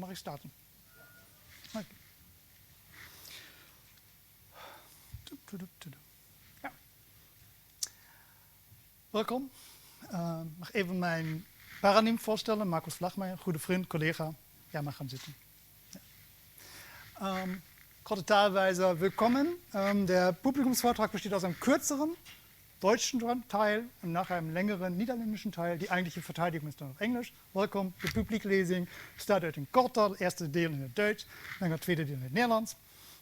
mag ik starten. Okay. Ja. Welkom. Ik mag even mijn paranym voorstellen. Markus Vlagmeijer, goede vriend, collega. Ja, mag gaan zitten. Ja. Korte Teilweise willkommen. Der Publikumsvortrag besteht aus einem kürzeren deutschen Teil und nachher einem längeren niederländischen Teil. Die eigentliche Verteidigung ist dann auf Englisch. Welkom, de publieklezing staat uit een korter. Het eerste deel in het Duits, dan het tweede deel in het Nederlands.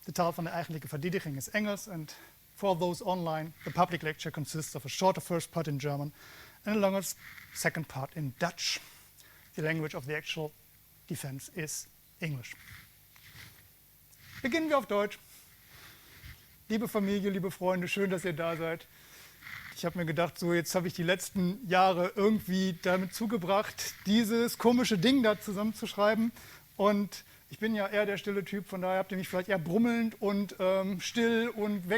De taal van de eigenlijke verdediging is Engels. And for those online, the public lecture consists of a shorter first part in German and a longer second part in Dutch. The language of the actual defense is English. Beginnen wir auf Deutsch. Liebe Familie, liebe Freunde, schön, dass ihr da seid. Ich habe mir gedacht, so jetzt habe ich die letzten Jahre irgendwie damit zugebracht, dieses komische Ding da zusammenzuschreiben. Und ich bin ja eher der stille Typ, von daher habt ihr mich vielleicht eher brummelnd und still und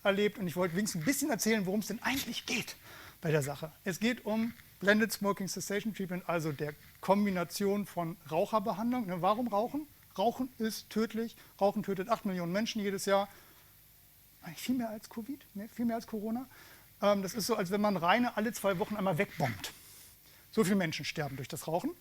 erlebt. Und ich wollte wenigstens ein bisschen erzählen, worum es denn eigentlich geht bei der Sache. Es geht um Blended Smoking Cessation Treatment, also der Kombination von Raucherbehandlung. Ne, warum Rauchen? Rauchen ist tödlich. Rauchen tötet 8 Millionen Menschen jedes Jahr. Eigentlich viel mehr als Covid, ne? Viel mehr als Corona. Das ist so, als wenn man Reine alle 2 Wochen einmal wegbombt. So viele Menschen sterben durch das Rauchen.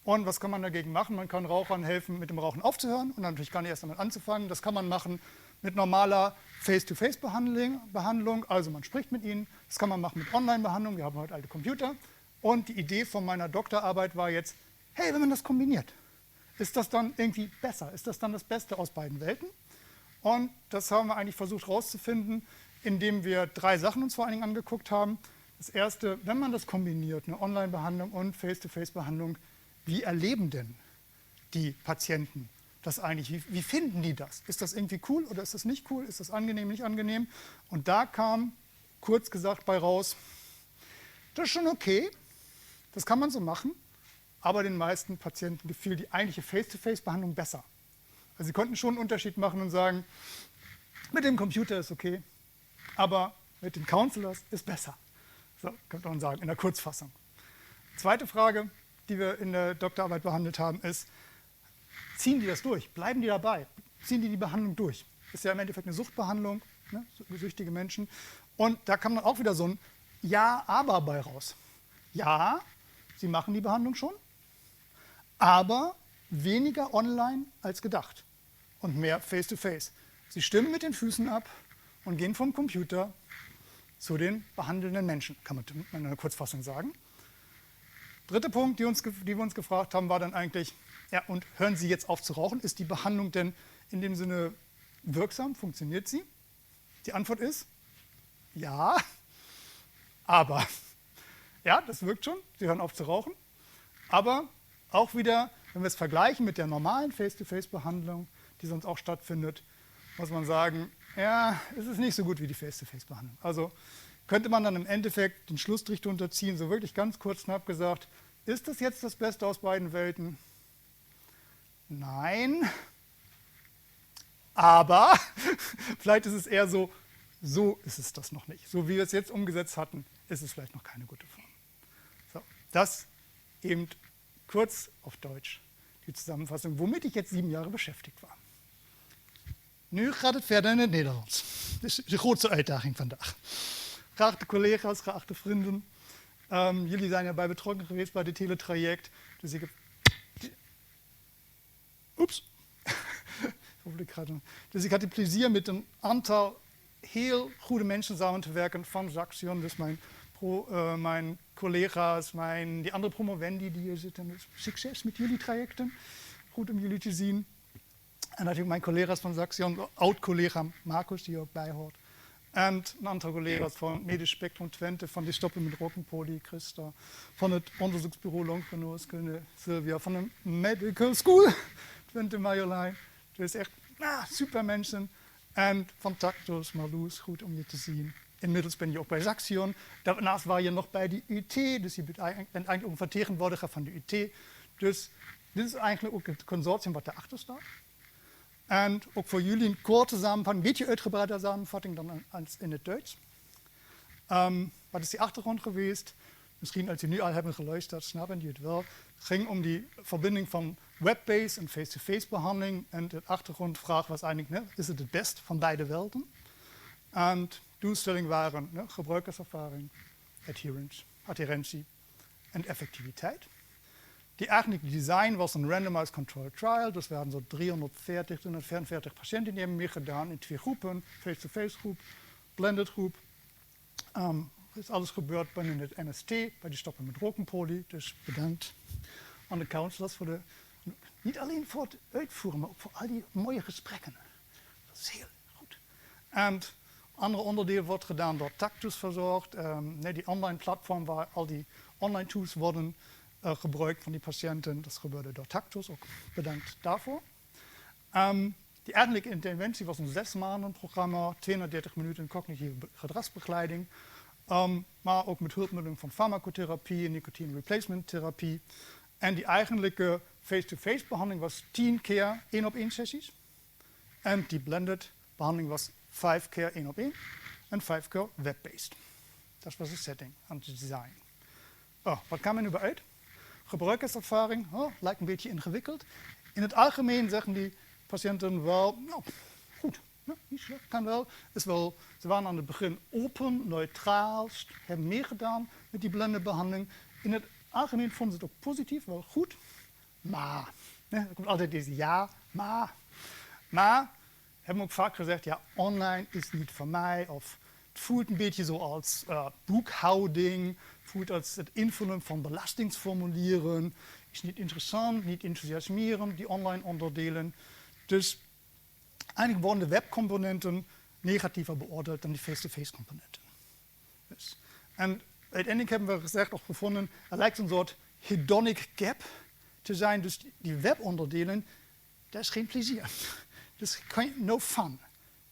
Und was kann man dagegen machen? Man kann Rauchern helfen, mit dem Rauchen aufzuhören und natürlich gar nicht erst damit anzufangen. Das kann man machen mit normaler Face-to-Face-Behandlung, also man spricht mit ihnen. Das kann man machen mit Online-Behandlung, wir haben heute alte Computer. Und die Idee von meiner Doktorarbeit war jetzt, hey, wenn man das kombiniert, ist das dann irgendwie besser? Ist das dann das Beste aus beiden Welten? Und das haben wir eigentlich versucht herauszufinden, indem wir 3 Sachen uns vor allen Dingen angeguckt haben. Das erste, wenn man das kombiniert, eine Online-Behandlung und Face-to-Face-Behandlung, wie erleben denn die Patienten das eigentlich? Wie finden die das? Ist das irgendwie cool oder ist das nicht cool? Ist das angenehm, nicht angenehm? Und da kam, kurz gesagt, bei raus, das ist schon okay, das kann man so machen, aber den meisten Patienten gefiel die eigentliche Face-to-Face-Behandlung besser. Also sie konnten schon einen Unterschied machen und sagen, mit dem Computer ist okay, aber mit den Counselors ist besser. So könnte man sagen, in der Kurzfassung. Zweite Frage, die wir in der Doktorarbeit behandelt haben, ist, ziehen die das durch? Bleiben die dabei? Ziehen die Behandlung durch? Ist ja im Endeffekt eine Suchtbehandlung, ne? Süchtige Menschen. Und da kam dann auch wieder so ein Ja, aber bei raus. Ja, sie machen die Behandlung schon, aber weniger online als gedacht und mehr face-to-face. Sie stimmen mit den Füßen ab und gehen vom Computer zu den behandelnden Menschen, kann man in einer Kurzfassung sagen. Dritter Punkt, die wir uns gefragt haben, war dann eigentlich, ja, und hören Sie jetzt auf zu rauchen? Ist die Behandlung denn in dem Sinne wirksam? Funktioniert sie? Die Antwort ist ja, aber. Ja, das wirkt schon, Sie hören auf zu rauchen, aber auch wieder, wenn wir es vergleichen mit der normalen Face-to-Face-Behandlung, die sonst auch stattfindet, muss man sagen, ja, es ist nicht so gut wie die Face-to-Face-Behandlung. Also könnte man dann im Endeffekt den Schlussstrich drunter ziehen, so wirklich ganz kurz knapp gesagt, ist das jetzt das Beste aus beiden Welten? Nein, aber vielleicht ist es eher so, so ist es das noch nicht. So wie wir es jetzt umgesetzt hatten, ist es vielleicht noch keine gute Form. So, das eben kurz auf Deutsch die Zusammenfassung, womit ich jetzt 7 Jahre beschäftigt war. Nu gaat het verder in het Nederlands. Dat is de grootste uitdaging vandaag. Geachte collega's, geachte vrienden. Jullie zijn erbij betrokken geweest bij dit hele traject. Dus ik heb... Oeps. Dus ik had het plezier met een aantal heel goede mensen samen te werken van Siemer. Dus mijn collega's, die andere promovendi die hier zitten. Dus succes met jullie trajecten. Goed om jullie te zien. En natuurlijk mijn collega's van Siemer, oud-collega Markus, die hier ook bij hoort. En een aantal collega's van Medisch Spectrum Twente, van de Stoppen met Roken Poli, Christa, van het onderzoeksbureau Longgeneeskunde, Sylvia, van de Medical School Twente Marjolein. Dus echt super mensen. En van Tactus, Marloes, goed om je te zien. Inmiddels ben je ook bij Siemer. Daarnaast was je nog bij de UT, dus je bent eigenlijk ook een vertegenwoordiger van de UT. Dus dit is eigenlijk ook het consortium wat daarachter staat. En ook voor jullie een korte samenvatting, een beetje uitgebreider samenvatting dan als in het Duits. Wat is die achtergrond geweest? Misschien als jullie nu al hebben geluisterd, snappen jullie het wel. Het ging om die verbinding van web-based en face-to-face behandeling. En de achtergrondvraag was eigenlijk, is het best van beide welten? En doelstellingen waren gebruikerservaring, adherentie en effectiviteit. Die eigenlijke design was een randomized controlled trial. Dus we hadden zo 344 patiënten die hebben meegedaan in 2 groepen. Face-to-face groep, blended groep. Is alles gebeurd binnen het NST, bij die stoppen met rokenpolie. Dus bedankt aan de counselors voor niet alleen voor het uitvoeren, maar ook voor al die mooie gesprekken. Dat is heel goed. En andere onderdeel wordt gedaan door Tactus verzorgd. Die online platform waar al die online tools worden gebruikt van die patiënten. Dat gebeurde door Tactus, ook bedankt daarvoor. Die eigenlijke interventie was een 6 maanden programma, 230 minuten cognitieve gedragsbegeleiding. Maar ook met hulpmiddelen van farmacotherapie en nicotine replacement therapie. En die eigenlijke face-to-face behandeling was 10 keer 1-op-1 sessies. En die blended behandeling was 5 keer 1-op-1 en 5 keer web-based. Dat was de setting en het design. Wat kwam er nu bij uit? Gebruikerservaring, lijkt een beetje ingewikkeld. In het algemeen zeggen die patiënten wel, goed, niet slecht, kan wel. Ze waren aan het begin open, neutraal, hebben meegedaan met die blenderbehandeling. In het algemeen vonden ze het ook positief, wel goed. Maar, er komt altijd deze ja, maar, hebben ook vaak gezegd, ja, online is niet voor mij. Of het voelt een beetje zo als boekhouding, voelt als het invullen van belastingsformulieren. Is niet interessant, niet enthousiasmerend, die online onderdelen. Dus eigenlijk worden de webcomponenten negatiever beoordeeld dan die face-to-face componenten. Dus. En uiteindelijk hebben we gezegd of gevonden, er lijkt een soort hedonic gap te zijn. Dus die webonderdelen, dat is geen plezier. Dus no fun.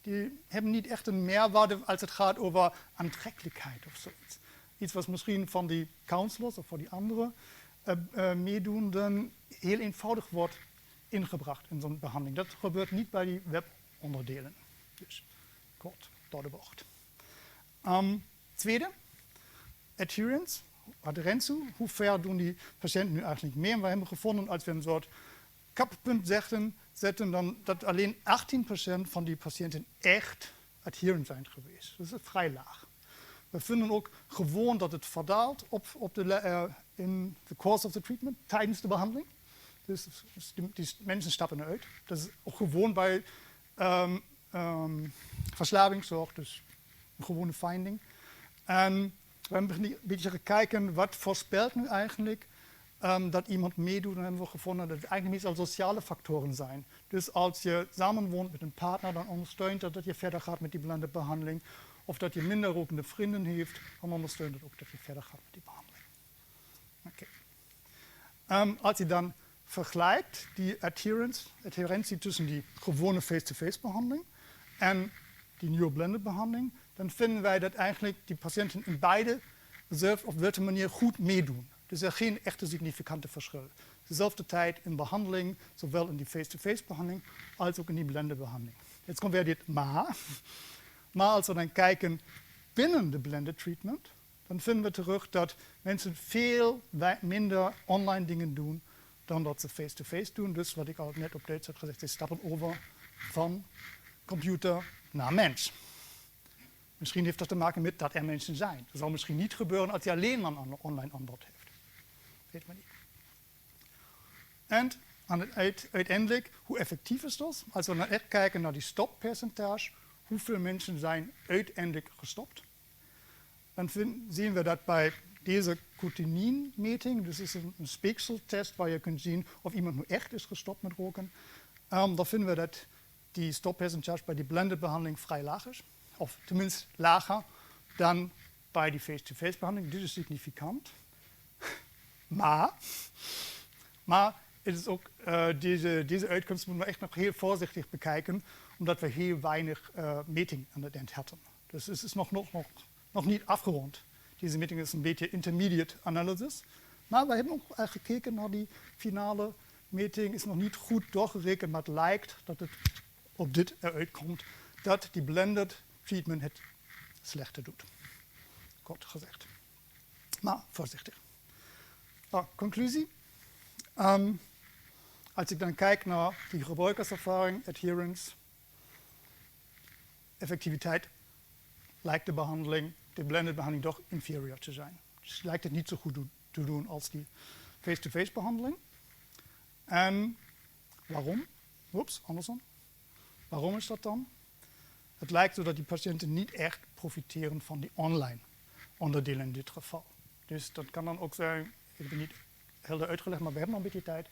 Die hebben niet echt een meerwaarde als het gaat over aantrekkelijkheid of zoiets. Iets wat misschien van die counselors of van die andere meedoenden heel eenvoudig wordt ingebracht in zo'n behandeling. Dat gebeurt niet bij die webonderdelen. Dus kort door de bocht. Tweede, adherentie. Hoe ver doen die patiënten nu eigenlijk mee? En we hebben gevonden, als we een soort kappunt zetten, dan dat alleen 18% van die patiënten echt adherent zijn geweest. Dat is vrij laag. We vinden ook gewoon dat het verdaalt in the course of the treatment, tijdens de behandeling. Dus die mensen stappen eruit. Dat is ook gewoon bij verslavingszorg, dus een gewone finding. En we hebben een beetje gekeken, wat voorspelt nu eigenlijk dat iemand meedoet. En hebben we gevonden dat het eigenlijk meestal sociale factoren zijn. Dus als je samenwoont met een partner, dan ondersteunt dat je verder gaat met die blenderbehandeling. Of dat je minder rokende vrienden heeft, dan ondersteunt het ook dat je verder gaat met die behandeling. Okay. Als je dan vergelijkt die adherentie tussen die gewone face-to-face behandeling en die nieuwe blenderbehandeling, dan vinden wij dat eigenlijk die patiënten in beide op welke manier goed meedoen. Dus er is geen echte significante verschil. Dezelfde tijd in behandeling, zowel in die face-to-face behandeling als ook in die blenderbehandeling. Jetzt komt weer dit maar. Maar als we dan kijken binnen de blended treatment, dan vinden we terug dat mensen veel minder online dingen doen dan dat ze face-to-face doen. Dus wat ik al net op deze had gezegd, ze stappen over van computer naar mens. Misschien heeft dat te maken met dat er mensen zijn. Dat zal misschien niet gebeuren als je alleen maar een online aanbod heeft. Weet maar niet. En uiteindelijk, hoe effectief is dat? Als we dan echt kijken naar die stoppercentage, hoeveel mensen zijn uiteindelijk gestopt, dan zien we dat bij deze cotinine-meting, dus is een speekseltest waar je kunt zien of iemand nu echt is gestopt met roken, dan vinden we dat die stoppercentage bij die blended-behandeling vrij laag is. Of tenminste lager dan bij die face-to-face behandeling. Dit is significant. Maar het is ook, deze uitkomst moeten we echt nog heel voorzichtig bekijken, omdat we heel weinig meting aan het eind hadden. Dus het is nog niet afgerond. Deze meting is een beetje intermediate analysis. Maar we hebben ook gekeken naar die finale meting. Is nog niet goed doorgerekend, maar het lijkt dat het op dit eruit komt, dat die blended treatment het slechter doet. Kort gezegd. Maar voorzichtig. Conclusie. Als ik dan kijk naar die gebruikerservaring, adherence, effectiviteit, lijkt de behandeling, de blended behandeling toch inferior te zijn. Dus lijkt het niet zo goed te doen als die face-to-face behandeling. En waarom? Andersom. Waarom is dat dan? Het lijkt zo dat die patiënten niet echt profiteren van die online onderdelen in dit geval. Dus dat kan dan ook zijn, ik heb het niet helder uitgelegd, maar we hebben nog een beetje tijd.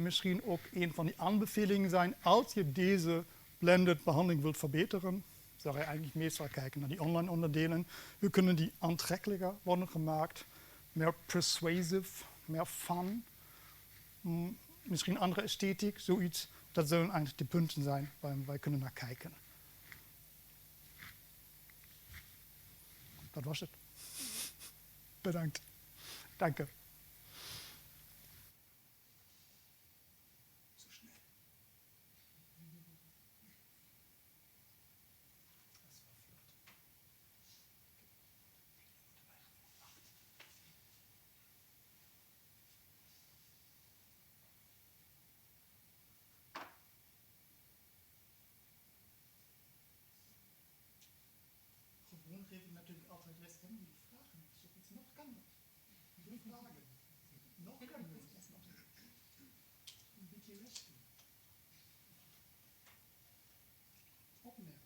Misschien ook een van die aanbevelingen zijn, als je deze blended behandeling wilt verbeteren, zou je eigenlijk meestal kijken naar die online onderdelen. We kunnen die aantrekkelijker worden gemaakt, meer persuasive, meer fun, misschien andere esthetiek, zoiets. Dat zullen eigenlijk de punten zijn waar wij kunnen naar kijken. Dat was het. Bedankt. Danke. Gewoon geef ik natuurlijk altijd les, kennen die vragen niet. Zoiets nog kan dat. Die vragen. Nog kunnen we dat nog. Een beetje les doen. Opmerkingen.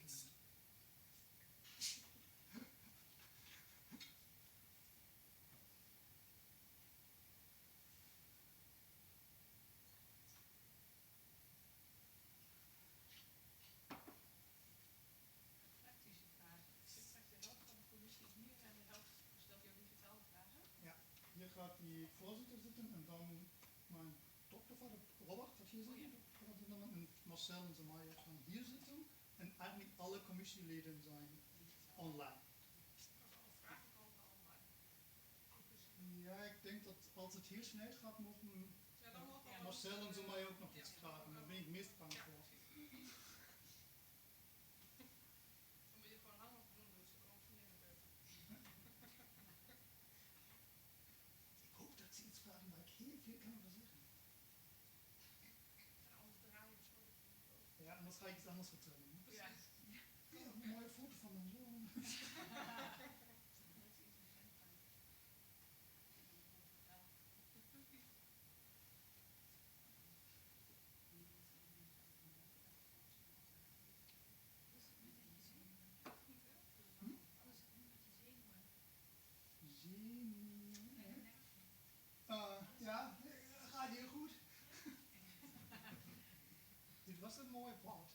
Hier gaat die voorzitter zitten en dan mijn doktervader Robert gaat hier zitten. En Marcel en Samaya gaan hier zitten. En eigenlijk alle commissieleden zijn online. Ja, ik denk dat als het hier snel gaat, mogen Marcel en Samaya ook nog iets vragen. Daar ben ik meest bang voor. Ja, anders ga ik iets anders vertellen. Ja. Ja, een mooie foto van mijn zoon. Ja, gaat heel goed. Dit was een mooie fout.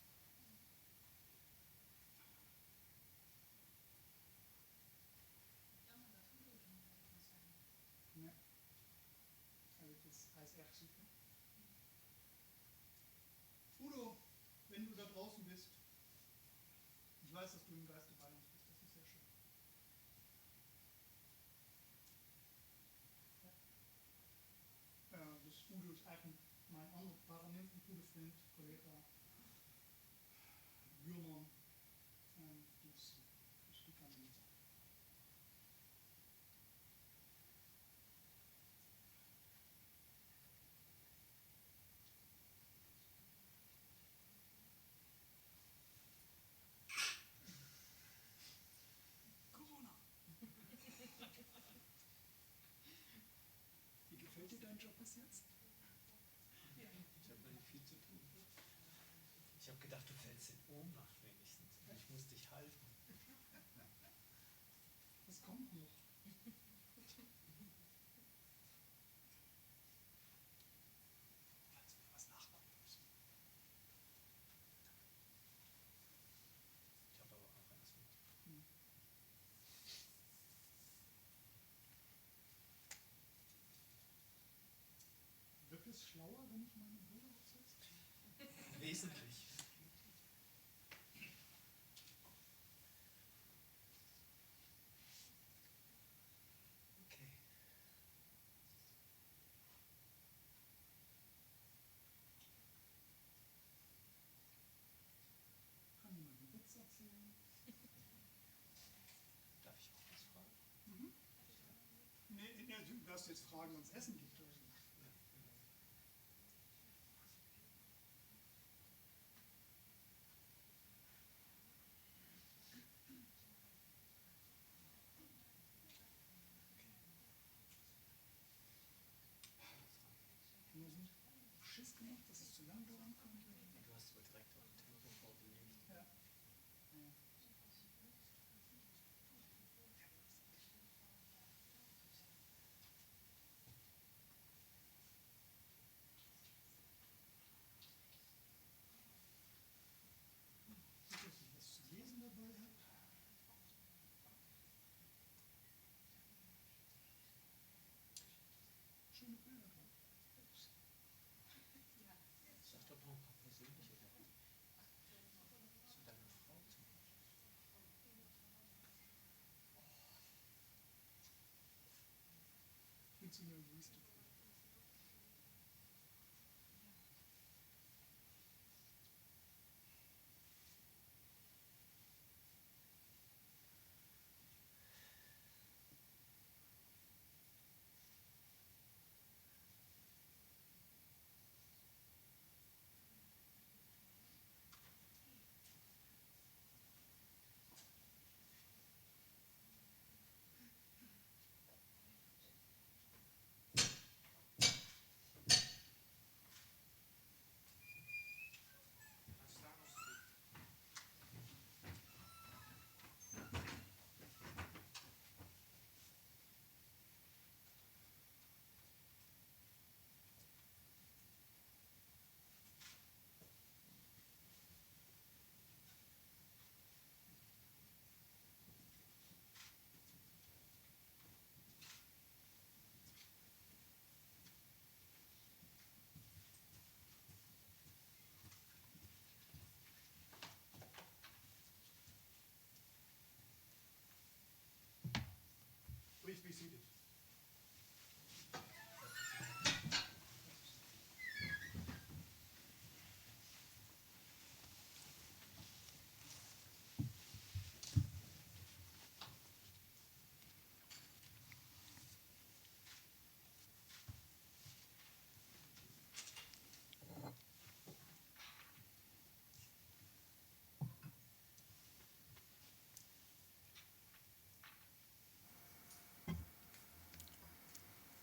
Nee. Hij is erg ziek. Udo, wenn du da draußen bist, ich weiß, dass du im Geiste bei uns bist, das ist sehr schön. Dus Udo is eigenlijk mijn andere parallel goede vriend, collega, buurman en die is ziek. Dus die kan er niet zijn. Wie gefällt dir dein Job bis jetzt? Ja. Ich habe nicht viel zu tun. Ich habe gedacht, du fällst in Ohnmacht wenigstens. Ich muss dich halten. Das kommt noch. Falls wir was nachgucken müssen. Ich habe aber auch eines mit. Wird es schlauer, wenn ich meine Brille aufsetze? Wesentlich. Okay. Kann jemand einen Witz erzählen? Darf ich auch was fragen? Nee, du darfst jetzt fragen, wann es Essen gibt. Du hast aber direkt auf den Tempo vorgelegt. Ja. Dass ich was zu lesen dabei habe. Schöne Bilder drauf. Sag doch noch ein paar persönliche Worte. Zu deiner Frau zum Beispiel. Ich bin zu nervös dafür. Please be seated.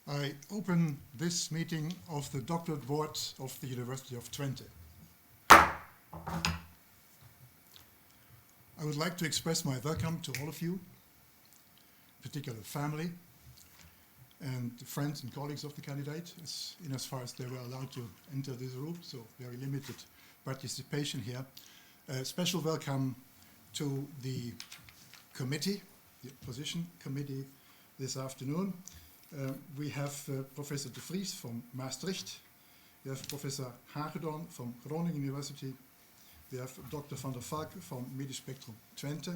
I open this meeting of the Doctorate Board of the University of Twente. I would like to express my welcome to all of you, particular family and friends and colleagues of the candidate, as far as they were allowed to enter this room, so very limited participation here. A special welcome to the committee, the opposition committee this afternoon. We have Professor de Vries from Maastricht. We have Professor Hagedorn from Groningen University. We have Dr. van der Valk from Medisch Spectrum Twente.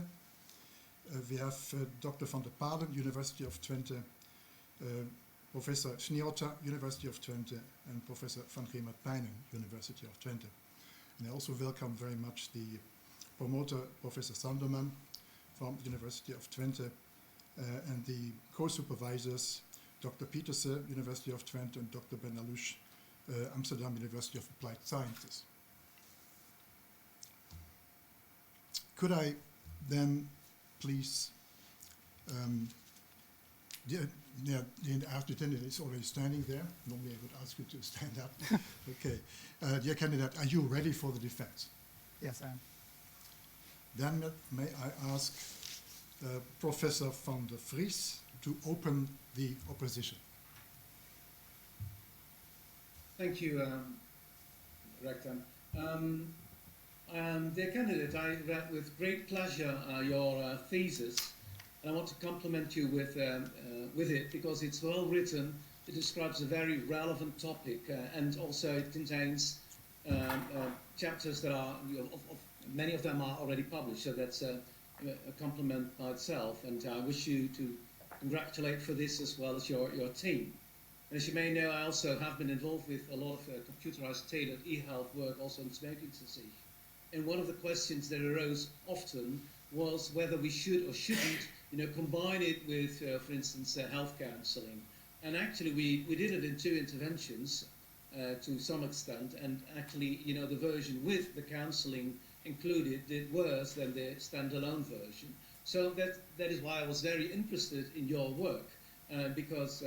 We have Dr. van der Palen, University of Twente. Professor Schniota, University of Twente. And Professor van Gemert-Pijnen, University of Twente. And I also welcome very much the promoter, Professor Sanderman from the University of Twente. And the co-supervisors, Dr. Pieterse, University of Twente, and Dr. Ben Alouche, Amsterdam University of Applied Sciences. Could I then please, the after candidate is already standing there. Normally I would ask you to stand up. Okay. Dear candidate, are you ready for the defense? Yes, I am. Then may I ask Professor van der Vries to open the opposition. Thank you, Rector. Dear candidate, I read with great pleasure your thesis, and I want to compliment you with it because it's well written. It describes a very relevant topic, and also it contains chapters that are, many of them are already published, so that's a compliment by itself, and I wish you to congratulate for this as well as your team. And as you may know, I also have been involved with a lot of computerized tailored e-health work also in smoking cessation. And one of the questions that arose often was whether we should or shouldn't, combine it with, for instance, health counseling. And actually, we did it in two interventions to some extent, and actually, the version with the counseling included did worse than the standalone version. So that is why I was very interested in your work, because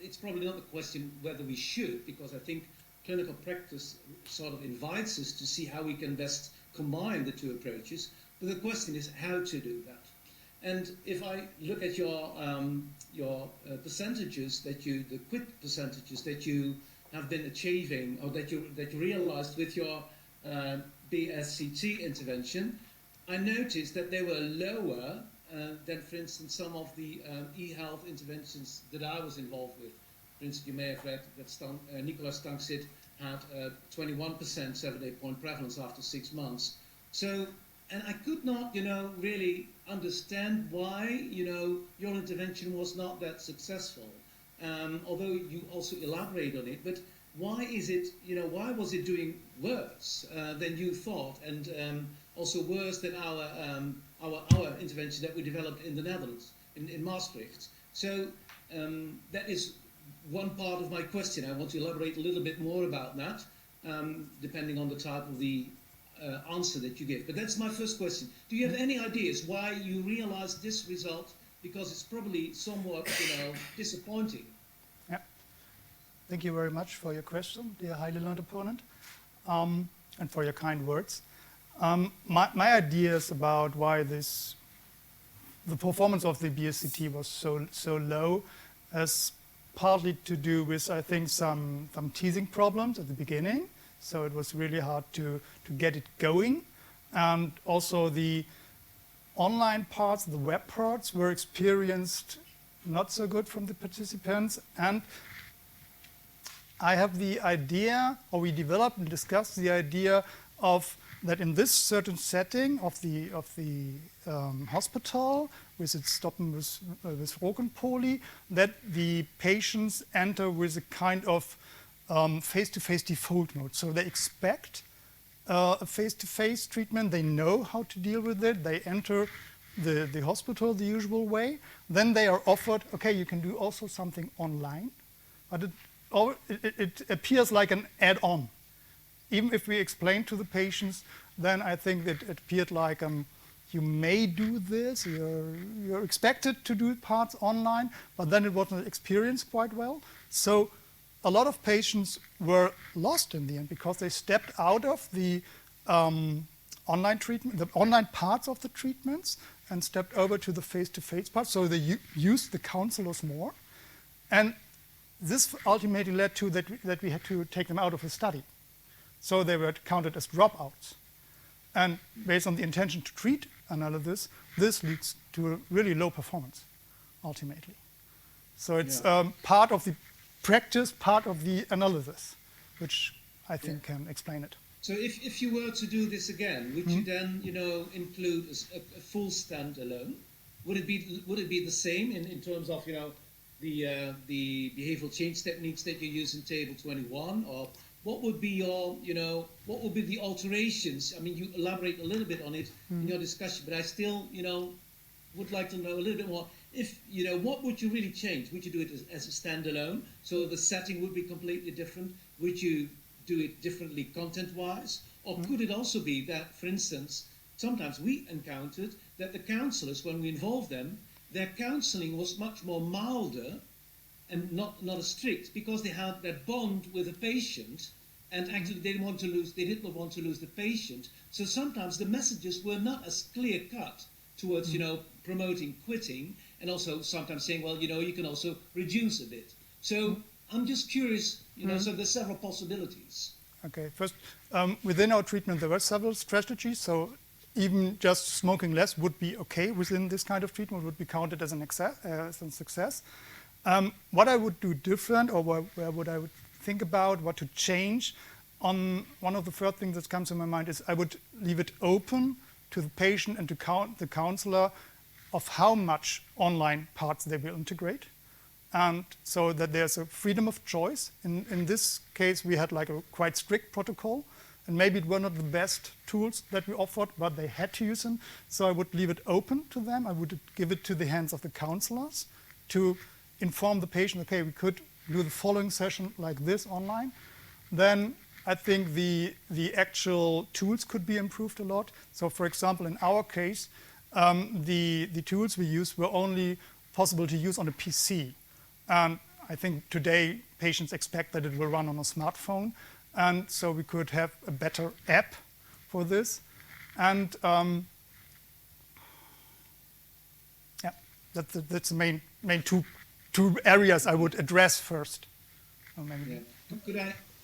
it's probably not the question whether we should, because I think clinical practice sort of invites us to see how we can best combine the two approaches. But the question is how to do that. And if I look at your percentages the quit percentages that you have been achieving, or that you realized with your BSCT intervention, I noticed that they were lower than, for instance, some of the e-health interventions that I was involved with. For instance, you may have read that Nicola Stanksit had 21% 7-day point prevalence after 6 months. So, and I could not, really understand why, your intervention was not that successful. Although you also elaborate on it, but why is it, why was it doing worse than you thought, and also worse than our intervention that we developed in the Netherlands, in Maastricht? So that is one part of my question. I want to elaborate a little bit more about that, depending on the type of the answer that you give. But that's my first question. Do you have any ideas why you realized this result? Because it's probably somewhat, disappointing. Yeah. Thank you very much for your question, dear highly learned opponent, and for your kind words. My ideas about why the performance of the BSCT was so low has partly to do with, I think, some teasing problems at the beginning. So it was really hard to get it going. And also the online parts, the web parts, were experienced not so good from the participants. And I have the idea, or we developed and discussed the idea of that in this certain setting of the hospital, with its stoppen with Rogenpoli, that the patients enter with a kind of face-to-face default mode. So they expect a face-to-face treatment. They know how to deal with it. They enter the hospital the usual way. Then they are offered, okay, you can do also something online, but it appears like an add-on. Even if we explain to the patients, then I think that it appeared like you may do this, you're expected to do parts online, but then it wasn't experienced quite well. So a lot of patients were lost in the end because they stepped out of the online treatment, the online parts of the treatments, and stepped over to the face-to-face part. So they used the counselors more. And this ultimately led to that we had to take them out of the study. So they were counted as dropouts. And based on the intention to treat analysis, this leads to a really low performance, ultimately. So it's part of the practice, part of the analysis, which I think can explain it. So if you were to do this again, would you then, include a full standalone? Would it be the same in terms of, the behavioral change techniques that you use in table 21, or what would be your, what would be the alterations? I mean, you elaborate a little bit on it in your discussion, but I still, would like to know a little bit more. If, what would you really change? Would you do it as a standalone, so the setting would be completely different? Would you do it differently content-wise? Or could it also be that, for instance, sometimes we encountered that the counselors, when we involved them, their counseling was much more milder and not as strict, because they had that bond with the patient, and actually they did not want to lose the patient. So sometimes the messages were not as clear-cut towards, promoting quitting, and also sometimes saying, well, you can also reduce a bit. So I'm just curious, so there's several possibilities. Okay, first, within our treatment, there were several strategies. So even just smoking less would be okay within this kind of treatment, would be counted as a success. What I would do different, or where would I would think about what to change, on one of the first things that comes to my mind is I would leave it open to the patient and to the counselor of how much online parts they will integrate. And so that there's a freedom of choice. In this case, we had like a quite strict protocol, and maybe it were not the best tools that we offered, but they had to use them. So I would leave it open to them. I would give it to the hands of the counselors to inform the patient, okay, we could do the following session like this online. Then I think the actual tools could be improved a lot. So for example, in our case, the tools we used were only possible to use on a PC. And I think today patients expect that it will run on a smartphone, and so we could have a better app for this. And yeah, that's the main two areas I would address first. Yeah.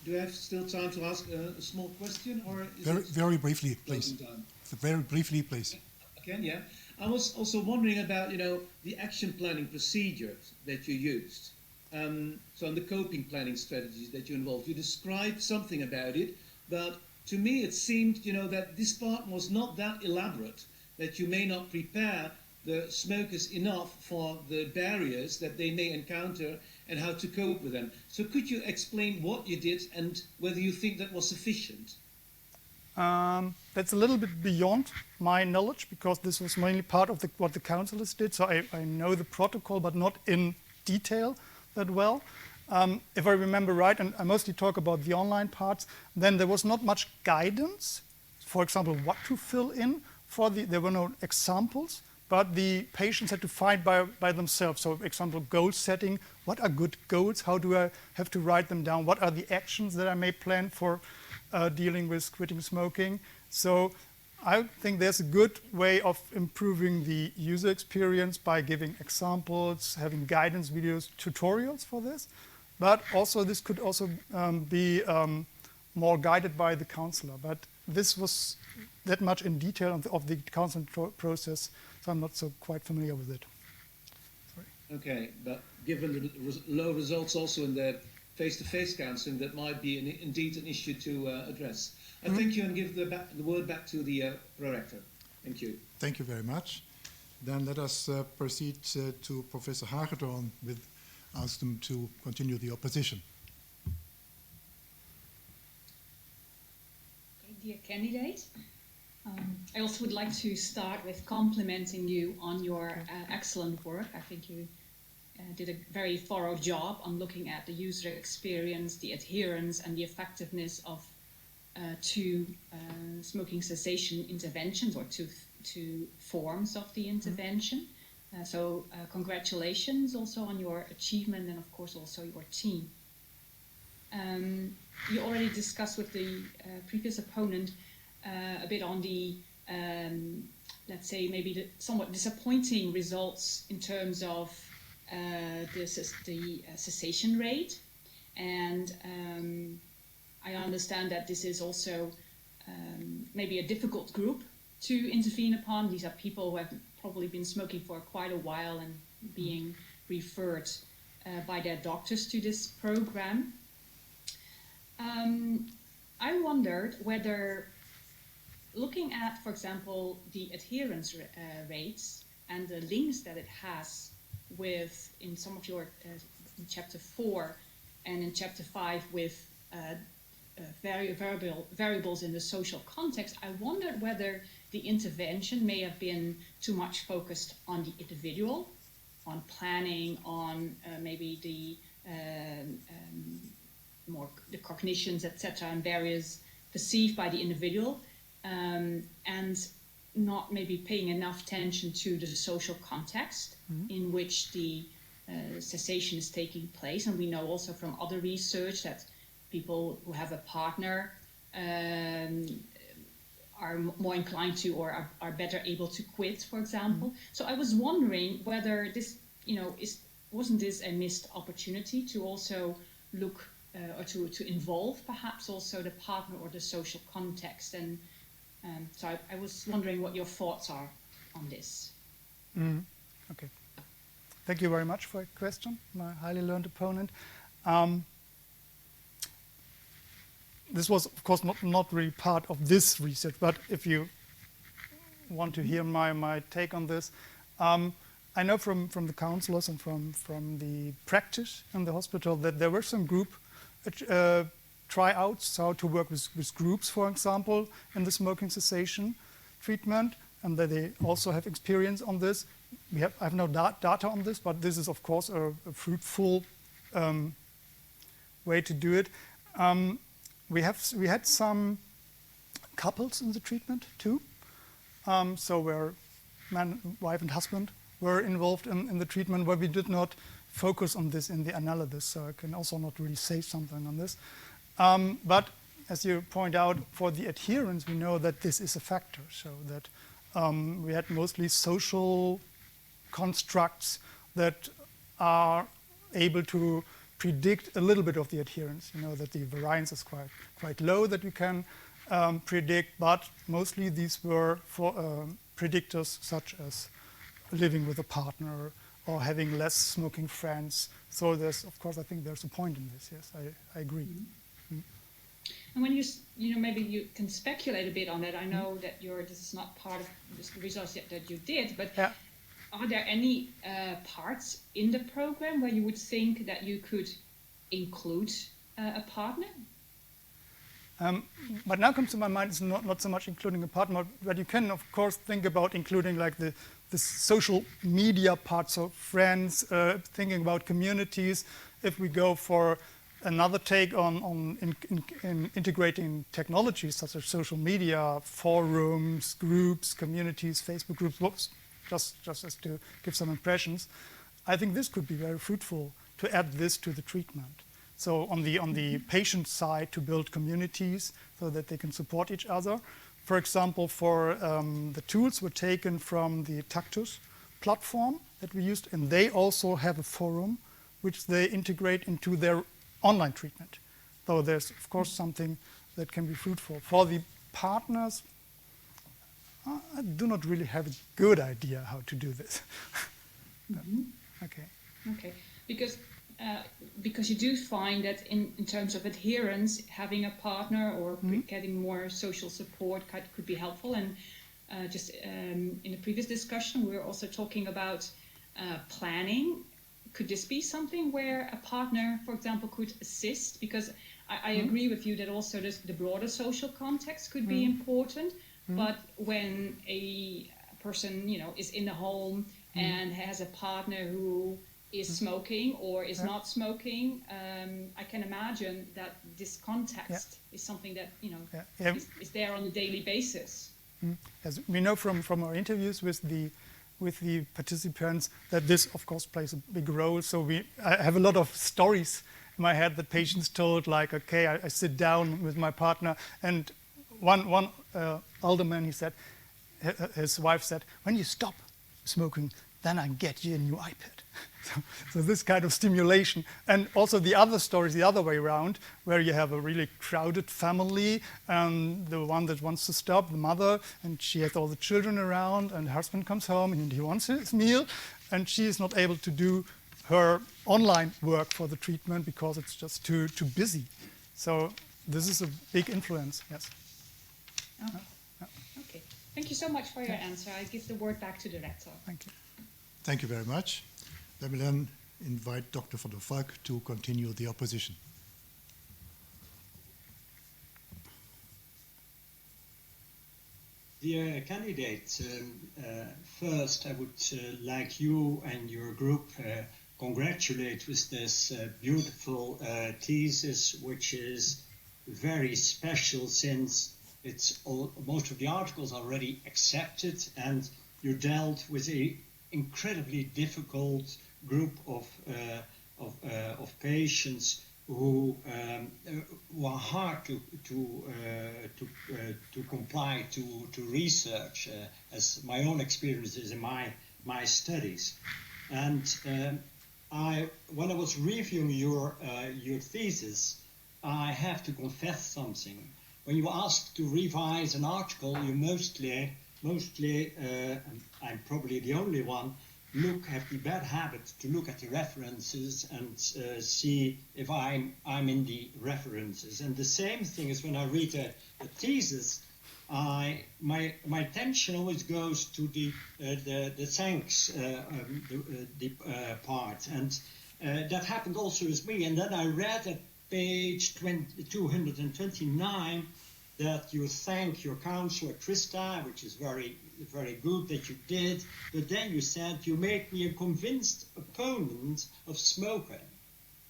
Do I have still time to ask a small question, or is very briefly, please. Time? Very briefly, please. Okay, yeah. I was also wondering about, the action planning procedures that you used. So, on the coping planning strategies that you involved. You described something about it, but to me it seemed, that this part was not that elaborate, that you may not prepare the smokers enough for the barriers that they may encounter and how to cope with them. So could you explain what you did and whether you think that was sufficient? That's a little bit beyond my knowledge, because this was mainly part of what the counselors did. So I know the protocol, but not in detail that well. If I remember right, and I mostly talk about the online parts, then there was not much guidance. For example, what to fill in there were no examples, but the patients had to find by themselves. So, for example, goal setting. What are good goals? How do I have to write them down? What are the actions that I may plan for dealing with quitting smoking? So I think there's a good way of improving the user experience by giving examples, having guidance videos, tutorials for this. But also this could also be more guided by the counselor. But this was that much in detail of the counseling process, so I'm not so quite familiar with it. Sorry. Okay, but given the low results also in the face-to-face counseling, that might be indeed an issue to address. I thank you and give the word back to the prorector. Thank you. Thank you very much. Then let us proceed to Professor Hagedorn ask them to continue the opposition. Okay, dear candidate, I also would like to start with complimenting you on your excellent work. I think you did a very thorough job on looking at the user experience, the adherence, and the effectiveness of two smoking cessation interventions, or two forms of the intervention. So congratulations also on your achievement, and of course also your team. You already discussed with the previous opponent a bit on the, let's say, maybe the somewhat disappointing results in terms of the cessation rate. And I understand that this is also maybe a difficult group to intervene upon. These are people who have probably been smoking for quite a while and being referred by their doctors to this program. I wondered whether, looking at, for example, the adherence rates and the links that it has with, in some of your, in chapter 4 and in chapter 5, with variables in the social context, I wondered whether the intervention may have been too much focused on the individual, on planning, on maybe the more the cognitions, etc., and barriers perceived by the individual, and not maybe paying enough attention to the social context in which the cessation is taking place. And we know also from other research that people who have a partner are more inclined to, or are better able to quit, for example. So I was wondering whether this, wasn't this a missed opportunity to also look or to involve perhaps also the partner or the social context. And so I was wondering what your thoughts are on this. Okay. Thank you very much for your question, my highly learned opponent. This was, of course, not really part of this research, but if you want to hear my take on this, I know from the counselors and from the practice in the hospital that there were some group tryouts, how to work with groups, for example, in the smoking cessation treatment, and that they also have experience on this. I have no data on this, but this is, of course, a fruitful way to do it. We had some couples in the treatment too, so where man, wife and husband were involved in the treatment where we did not focus on this in the analysis, so I can also not really say something on this. But as you point out, for the adherence, we know that this is a factor, so that we had mostly social constructs that are able to predict a little bit of the adherence. You know that the variance is quite low that we can predict, but mostly these were for predictors such as living with a partner or having less smoking friends. So there's, of course, I think there's a point in this. Yes, I agree. Mm-hmm. And when you know, maybe you can speculate a bit on that. I know that this is not part of the research that you did, but yeah. Are there any parts in the program where you would think that you could include a partner? What now comes to my mind is not so much including a partner, but you can, of course, think about including like the social media part, so friends, thinking about communities. If we go for another take on integrating technologies such as social media, forums, groups, communities, Facebook groups, whoops, just as to give some impressions, I think this could be very fruitful to add this to the treatment. So on the patient side, to build communities so that they can support each other. For example, the tools were taken from the Tactus platform that we used, and they also have a forum which they integrate into their online treatment. So there's, of course, something that can be fruitful. For the partners, I do not really have a good idea how to do this. Mm-hmm. Okay. Because you do find that in terms of adherence, having a partner or getting more social support could be helpful. And just in the previous discussion, we were also talking about planning. Could this be something where a partner, for example, could assist? Because I agree with you that also the broader social context could be important. But when a person, you know, is in the home and has a partner who is smoking or is not smoking, I can imagine that this context is something that, you know, is there on a daily basis. As we know from our interviews with the participants that this, of course, plays a big role. So I have a lot of stories in my head that patients told, like, okay, I sit down with my partner, and one alderman, he said, his wife said, when you stop smoking, then I get you a new iPad. So this kind of stimulation. And also the other stories, the other way around, where you have a really crowded family, and the one that wants to stop, the mother, and she has all the children around, and her husband comes home and he wants his meal, and she is not able to do her online work for the treatment because it's just too busy. So this is a big influence, yes. Oh. Okay. Thank you so much for your answer. I give the word back to the rector. Thank you. Thank you very much. Let me then invite Dr. van der Valk to continue the opposition. Dear candidate, first I would like you and your group congratulate with this beautiful thesis, which is very special since most of the articles are already accepted, and you dealt with a incredibly difficult group of patients who are hard to comply to research, as my own experiences in my studies. And when I was reviewing your thesis, I have to confess something. When you ask to revise an article, you mostly, I'm probably the only one, have the bad habit to look at the references and see if I'm in the references. And the same thing is when I read a thesis, my attention always goes to the thanks part, and that happened also with me. And then I read at page 229 that you thank your counselor Trista, which is very, very good that you did. But then you said, you make me a convinced opponent of smoking.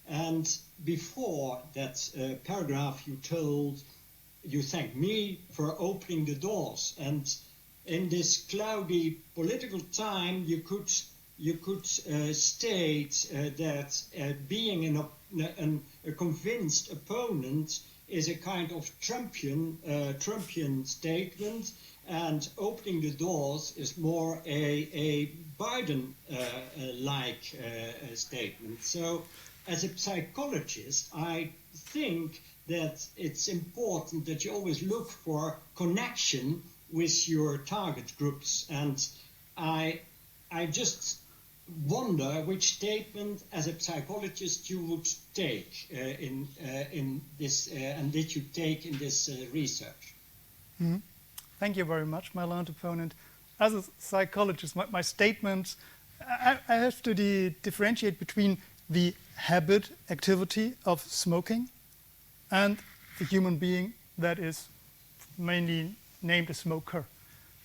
And before that paragraph, you thanked me for opening the doors. And in this cloudy political time, you could you could state that being a convinced opponent is a kind of Trumpian statement, and opening the doors is more a Biden-like statement. So, as a psychologist, I think that it's important that you always look for connection with your target groups, and I just wonder which statement, as a psychologist, you would take in this, and did you take in this research? Mm-hmm. Thank you very much, my learned opponent. As a psychologist, my statements, I have to differentiate between the habit activity of smoking and the human being that is mainly named a smoker.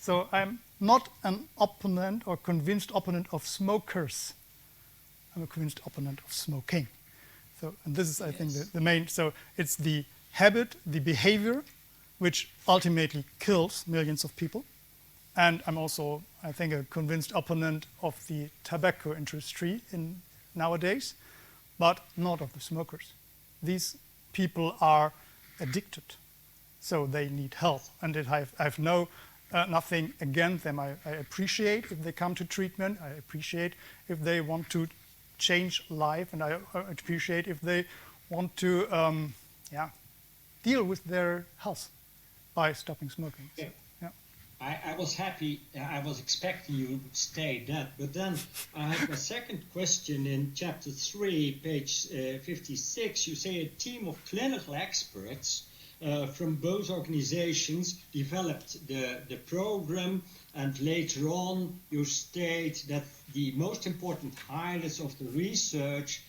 So I'm not an opponent or convinced opponent of smokers. I'm a convinced opponent of smoking. So, and this is, I think, the main. So it's the habit, the behavior, which ultimately kills millions of people. And I'm also, I think, a convinced opponent of the tobacco industry nowadays, but not of the smokers. These people are addicted, so they need help. And I have nothing against them. I appreciate if they come to treatment. I appreciate if they want to change life, and I appreciate if they want to deal with their health by stopping smoking. Yeah. So, yeah. I was happy, I was expecting you would state that, but then I have a second question. In chapter 3, page 56, you say a team of clinical experts from both organizations developed the program, and later on you state that the most important highlights of the research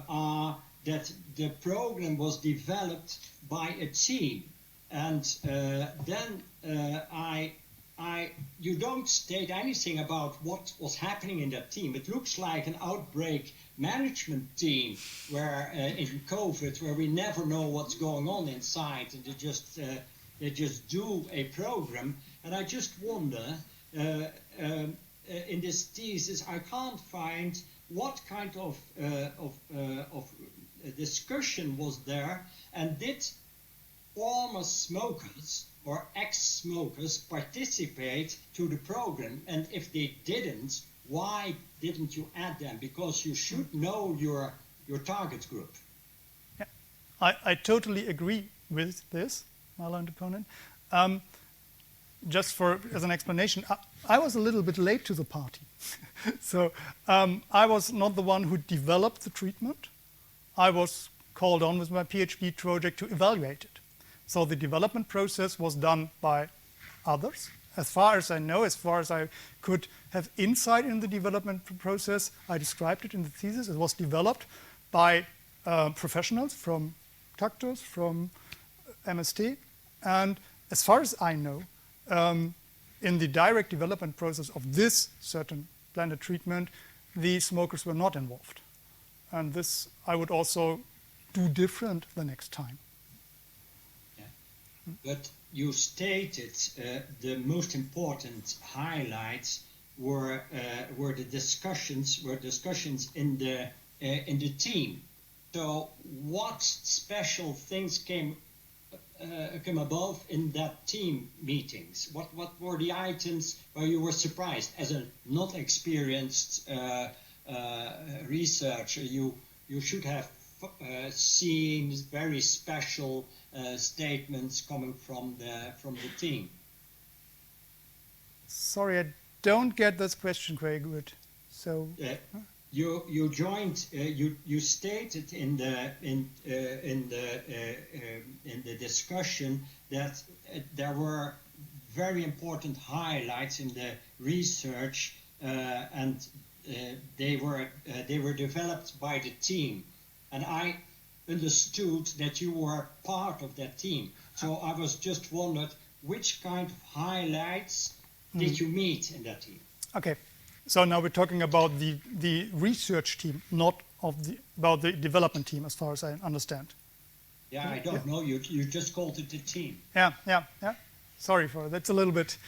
are that the program was developed by a team. And then you don't state anything about what was happening in that team. It looks like an outbreak management team where in COVID, where we never know what's going on inside, and they just do a program. And I just wonder, in this thesis, I can't find what kind of discussion was there, and did former smokers or ex-smokers participate to the program? And if they didn't, why didn't you add them? Because you should know your target group. Yeah, I totally agree with this, my learned opponent. Just as an explanation, I was a little bit late to the party. So I was not the one who developed the treatment. I was called on with my PhD project to evaluate it. So the development process was done by others. As far as I know, as far as I could have insight in the development process, I described it in the thesis. It was developed by professionals from doctors, from MST. And as far as I know, in the direct development process of this certain blended treatment, the smokers were not involved. And this I would also do different the next time. But you stated the most important highlights were the discussions in the team. So what special things came above in that team meetings? What were the items where you were surprised as a not experienced researcher? You should have seen very special statements coming from the team. Sorry, I don't get this question very good. So you joined. You stated in the discussion that there were very important highlights in the research, and they were developed by the team, and I understood that you were part of that team. So I was just wondered which kind of highlights did you meet in that team? Okay, so now we're talking about the research team, not about the development team, as far as I understand. Yeah, I don't know. You just called it a team. Yeah. Sorry for that. That's a little bit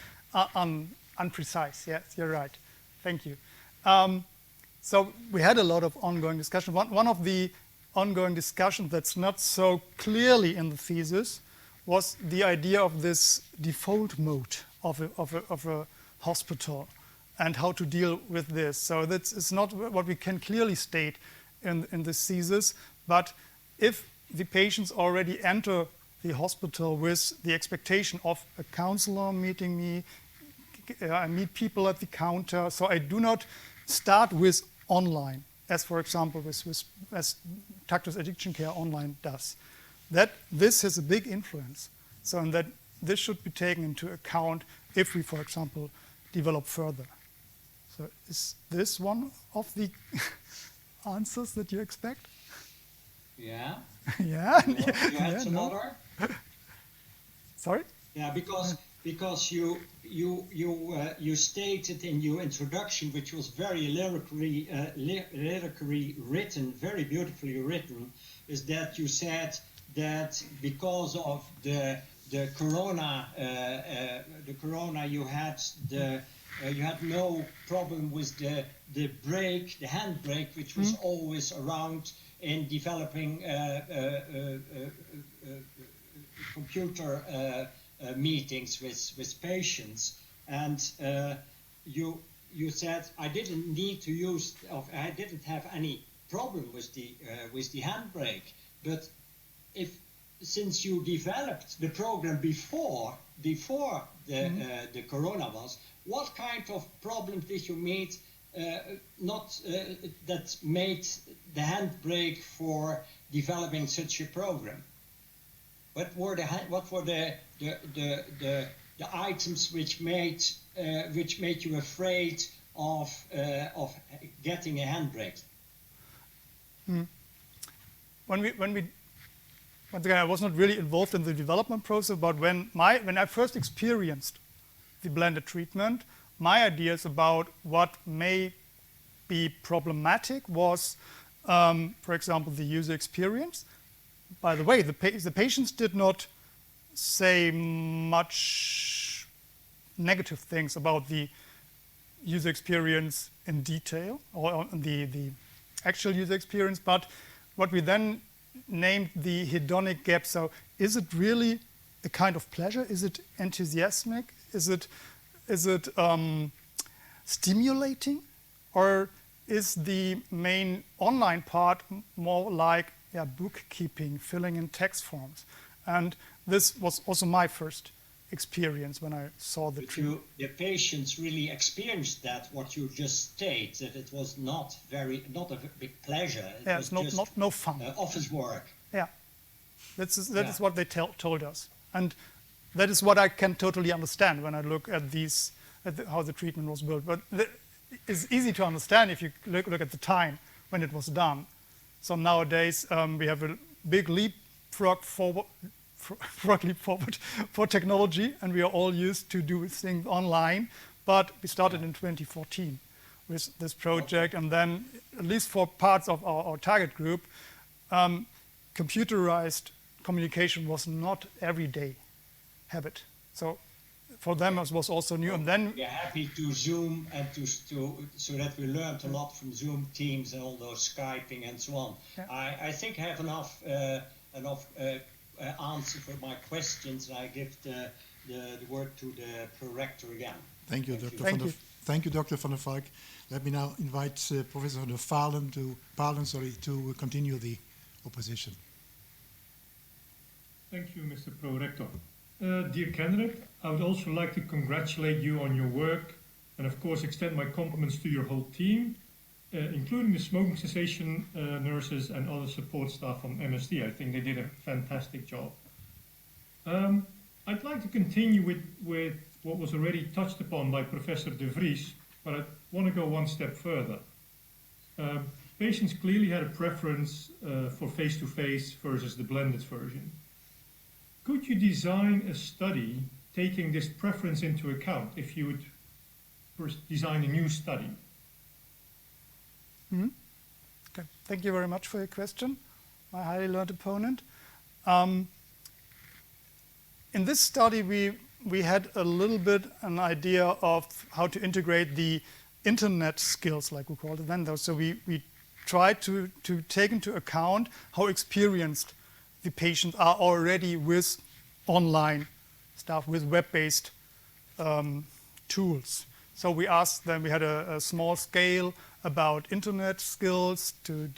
unprecise. Yes, you're right. Thank you. So we had a lot of ongoing discussion. One of the ongoing discussions that's not so clearly in the thesis was the idea of this default mode of a hospital and how to deal with this. So it's not what we can clearly state in this thesis, but if the patients already enter the hospital with the expectation of a counselor meeting me, I meet people at the counter, so I do not start with online, as for example as Tactus Addiction Care Online does. That this has a big influence, so and that this should be taken into account if we, for example, develop further. So is this one of the answers that you expect? Yeah. Yeah. You had Yeah, another? Sorry? Yeah, because you stated in your introduction, which was very lyrically written, very beautifully written, is that you said that because of the corona you had no problem with the handbrake, which was always around in developing computer meetings with patients, and you said I didn't have any problem with the handbrake, but since you developed the program before the corona was, what kind of problems did you meet that made the handbrake for developing such a program? What were the items which made you afraid of getting a handbrake? When we once again, I was not really involved in the development process, but when I first experienced the blended treatment, my ideas about what may be problematic was, for example, the user experience. By the way, the patients did not say much negative things about the user experience in detail, or the actual user experience, but what we then named the hedonic gap. So is it really a kind of pleasure? Is it enthusiastic? Is it stimulating? Or is the main online part more like bookkeeping, filling in text forms? And this was also my first experience when I saw the treatment. The patients really experienced that, what you just stated, that it was not a big pleasure. It was it's no fun. Office work. Yeah, that is what they told us, and that is what I can totally understand when I look at how the treatment was built. But it's easy to understand if you look at the time when it was done. So nowadays we have a big leapfrog forward for technology, and we are all used to do things online. But we started in 2014 with this project, and then at least for parts of our target group, computerized communication was not everyday habit. So for them it was also new. And then we're happy to Zoom and so that we learned a lot from Zoom, Teams, and all those Skyping and so on. Yeah. I think I have enough answer for my questions, and I give the word to the prorector again. Thank you, Dr. van der Valk. Let me now invite Professor de Palen to continue the opposition. Thank you, Mr. Prorector. Dear candidate, I would also like to congratulate you on your work and of course extend my compliments to your whole team, including the smoking cessation nurses and other support staff from MSD. I think they did a fantastic job. I'd like to continue with what was already touched upon by Professor De Vries, but I want to go one step further. Patients clearly had a preference for face-to-face versus the blended version. Could you design a study taking this preference into account if you would design a new study? Okay. Thank you very much for your question, my highly learned opponent. In this study, we had a little bit an idea of how to integrate the internet skills, like we called it then. So we tried to take into account how experienced the patients are already with online stuff, with web-based tools. So we asked them, we had a small scale about internet skills to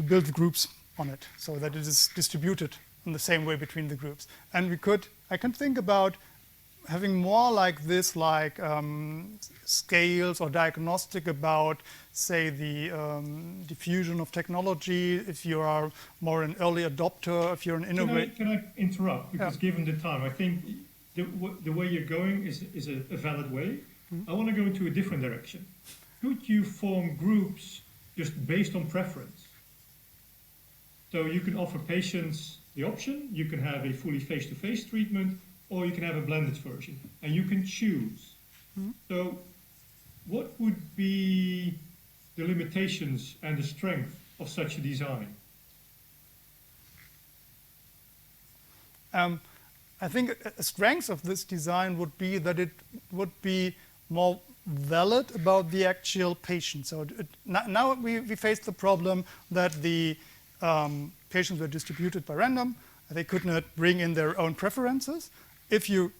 build groups on it, so that it is distributed in the same way between the groups. And I can think about having more like this, like scales or diagnostic about, say, the diffusion of technology, if you are more an early adopter, if you're an innovator. Can I interrupt? Because given the time, I think the way you're going is a valid way. I want to go into a different direction. Could you form groups just based on preference? So you can offer patients the option, you can have a fully face-to-face treatment, or you can have a blended version, and you can choose. So what would be the limitations and the strength of such a design? I think a strength of this design would be that it would be more valid about the actual patient. So now we face the problem that the patients were distributed by random. They could not bring in their own preferences. If you,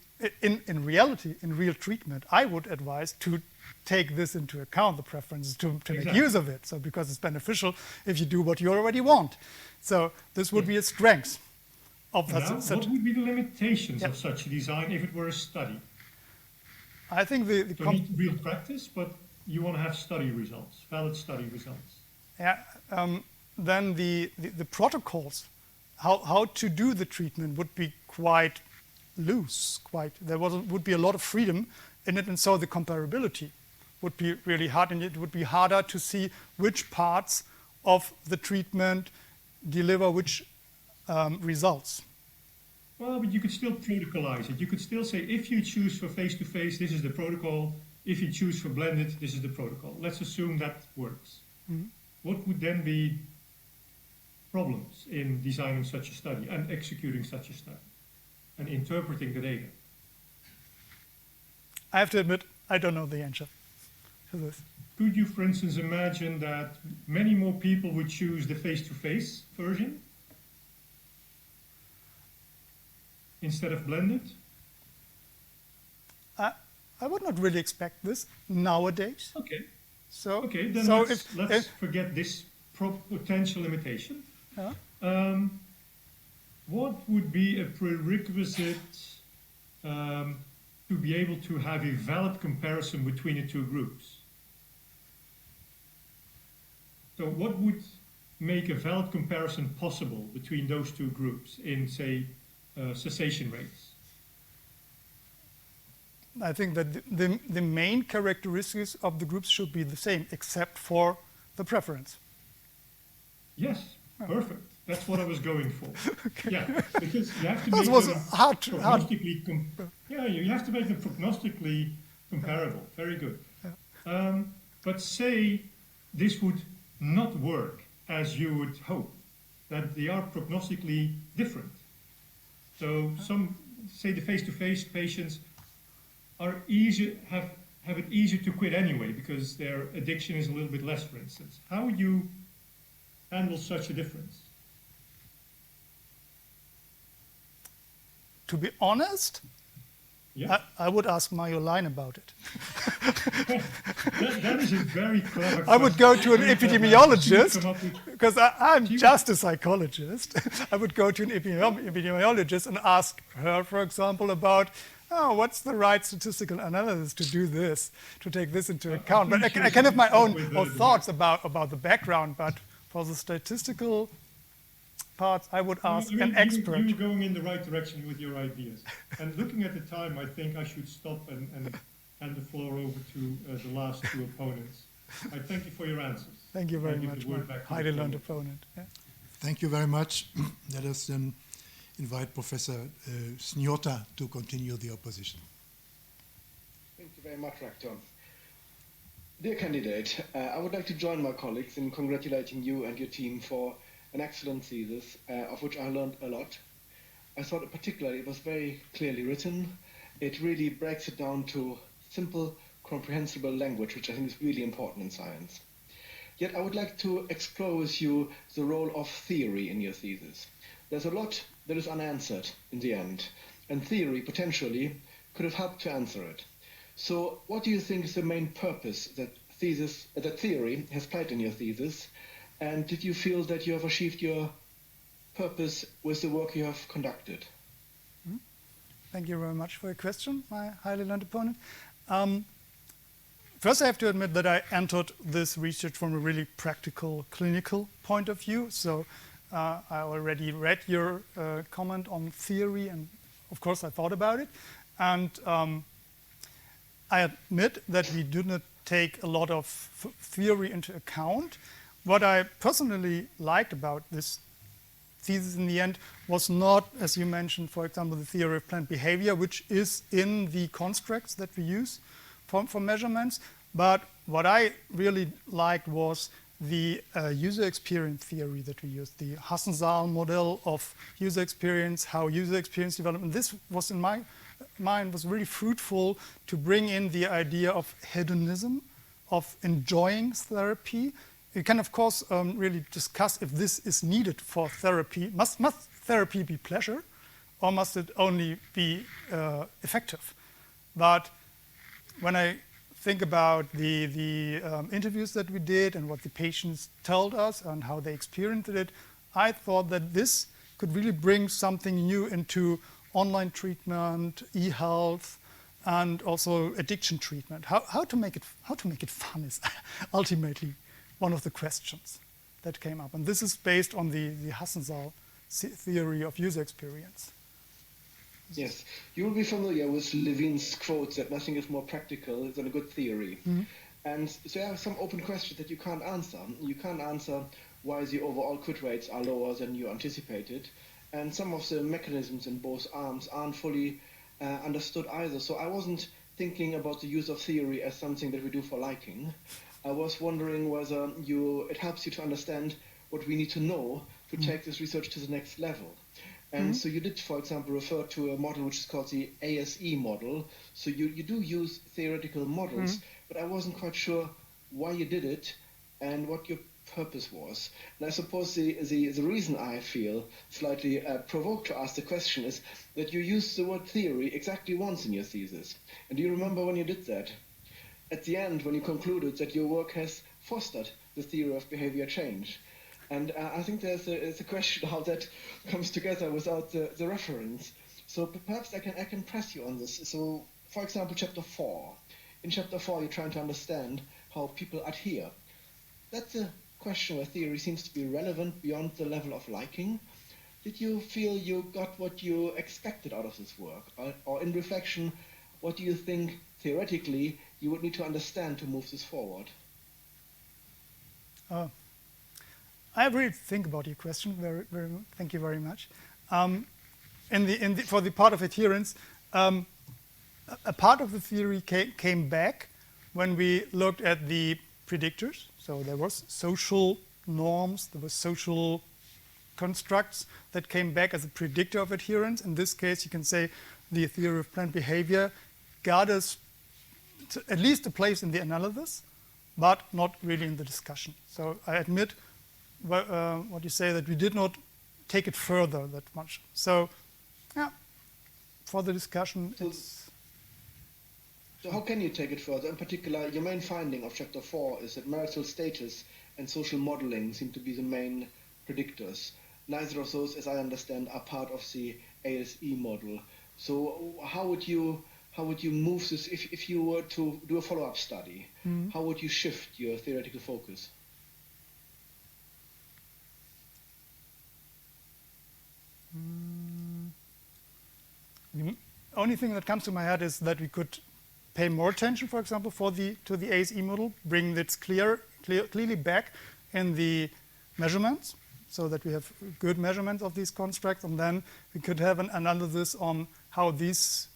in reality, in real treatment, I would advise to take this into account, the preferences, to make use of it. So because it's beneficial if you do what you already want. So this would be a strength of that. What would be the limitations of such a design if it were a study? I think you need real practice, but you want to have study results, valid study results. Yeah. Then the protocols, how to do the treatment would be quite loose. There would be a lot of freedom in it, and so the comparability would be really hard, and it would be harder to see which parts of the treatment deliver which results. Well, but you could still protocolize it. You could still say, if you choose for face-to-face, this is the protocol. If you choose for blended, this is the protocol. Let's assume that works. What would then be problems in designing such a study and executing such a study and interpreting the data? I have to admit, I don't know the answer to this. Could you, for instance, imagine that many more people would choose the face-to-face version instead of blended? I would not really expect this nowadays. Okay. So let's forget this potential limitation. What would be a prerequisite to be able to have a valid comparison between the two groups? So what would make a valid comparison possible between those two groups in, say, cessation rates? I think that the main characteristics of the groups should be the same, except for the preference. Yes, perfect. That's what I was going for. Okay. Yeah, because you have to make them you have to make them prognostically comparable. Very good. Yeah. But say this would not work as you would hope, that they are prognostically different. So say the face-to-face patients are have it easier to quit anyway because their addiction is a little bit less, for instance. How would you handle such a difference? To be honest, I would ask Mario Line about it. that is a very clever question. I would go to an epidemiologist, because I'm just a psychologist. I would go to an epidemiologist and ask her, for example, about what's the right statistical analysis to do this, to take this into account. But I can have my own thoughts about the background, but for the statistical parts, I would ask an expert. You're going in the right direction with your ideas. And looking at the time, I think I should stop and hand the floor over to the last two opponents. I thank you for your answers. Thank you very much, my highly learned opponent. Yeah. Thank you very much. Let us then invite Professor Sniota to continue the opposition. Thank you very much, Rector. Dear candidate, I would like to join my colleagues in congratulating you and your team for an excellent thesis, of which I learned a lot. I thought particularly it was very clearly written It really breaks it down to simple, comprehensible language, which I think is really important in science. Yet I would like to explore with you the role of theory in your thesis. There's a lot that is unanswered in the end, and theory potentially could have helped to answer it. So what do you think is the main purpose that theory has played in your thesis, and did you feel that you have achieved your purpose with the work you have conducted? Thank you very much for your question, my highly learned opponent. First, I have to admit that I entered this research from a really practical, clinical point of view. So I already read your comment on theory, and of course I thought about it. And I admit that we do not take a lot of theory into account. What I personally liked about this thesis in the end was not, as you mentioned, for example, the theory of planned behavior, which is in the constructs that we use for measurements. But what I really liked was the user experience theory that we used, the Hassensaal model of user experience, how user experience development. This was in my mind was really fruitful to bring in the idea of hedonism, of enjoying therapy. You can, of course, really discuss if this is needed for therapy. Must therapy be pleasure, or must it only be effective? But when I think about the interviews that we did and what the patients told us and how they experienced it, I thought that this could really bring something new into online treatment, e-health, and also addiction treatment. How to make it fun is ultimately one of the questions that came up. And this is based on the Hassensaal theory of user experience. Yes, you will be familiar with Levine's quote that nothing is more practical than a good theory. Mm-hmm. And so there are some open questions that you can't answer. You can't answer why the overall quit rates are lower than you anticipated. And some of the mechanisms in both arms aren't fully understood either. So I wasn't thinking about the use of theory as something that we do for liking. I was wondering whether it helps you to understand what we need to know to take this research to the next level. And so you did, for example, refer to a model which is called the ASE model. So you do use theoretical models, but I wasn't quite sure why you did it and what your purpose was. And I suppose the reason I feel slightly provoked to ask the question is that you used the word theory exactly once in your thesis. And do you remember when you did that? At the end, when you concluded that your work has fostered the theory of behavior change. And I think there's a question how that comes together without the reference. So perhaps I can press you on this. So, for example, chapter 4. In chapter 4, you're trying to understand how people adhere. That's a question where theory seems to be relevant beyond the level of liking. Did you feel you got what you expected out of this work? Or in reflection, what do you think theoretically you would need to understand to move this forward? I really think about your question. Thank you very much. For the part of adherence, a part of the theory came back when we looked at the predictors. So there was social norms, there was social constructs that came back as a predictor of adherence. In this case, you can say the theory of planned behavior got us to at least a place in the analysis, but not really in the discussion. So I admit what you say, that we did not take it further that much. So, yeah, for the discussion, So how can you take it further? In particular, your main finding of chapter 4 is that marital status and social modeling seem to be the main predictors. Neither of those, as I understand, are part of the ASE model. So how would you move this if you were to do a follow-up study? How would you shift your theoretical focus? The only thing that comes to my head is that we could pay more attention, for example, to the ASE model, bring it clearly back in the measurements, so that we have good measurements of these constructs, and then we could have an analysis on how these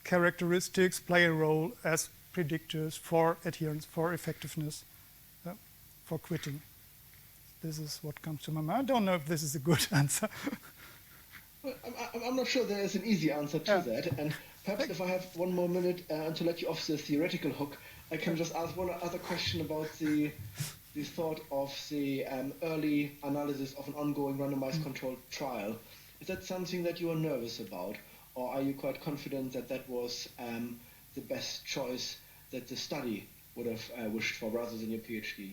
characteristics play a role as predictors for adherence, for effectiveness, for quitting. This is what comes to my mind. I don't know if this is a good answer. I'm not sure there is an easy answer to that, Perhaps if I have one more minute to let you off the theoretical hook, I can just ask one other question about the thought of the early analysis of an ongoing randomized controlled trial. Is that something that you are nervous about, or are you quite confident that that was the best choice that the study would have wished for rather than your PhD?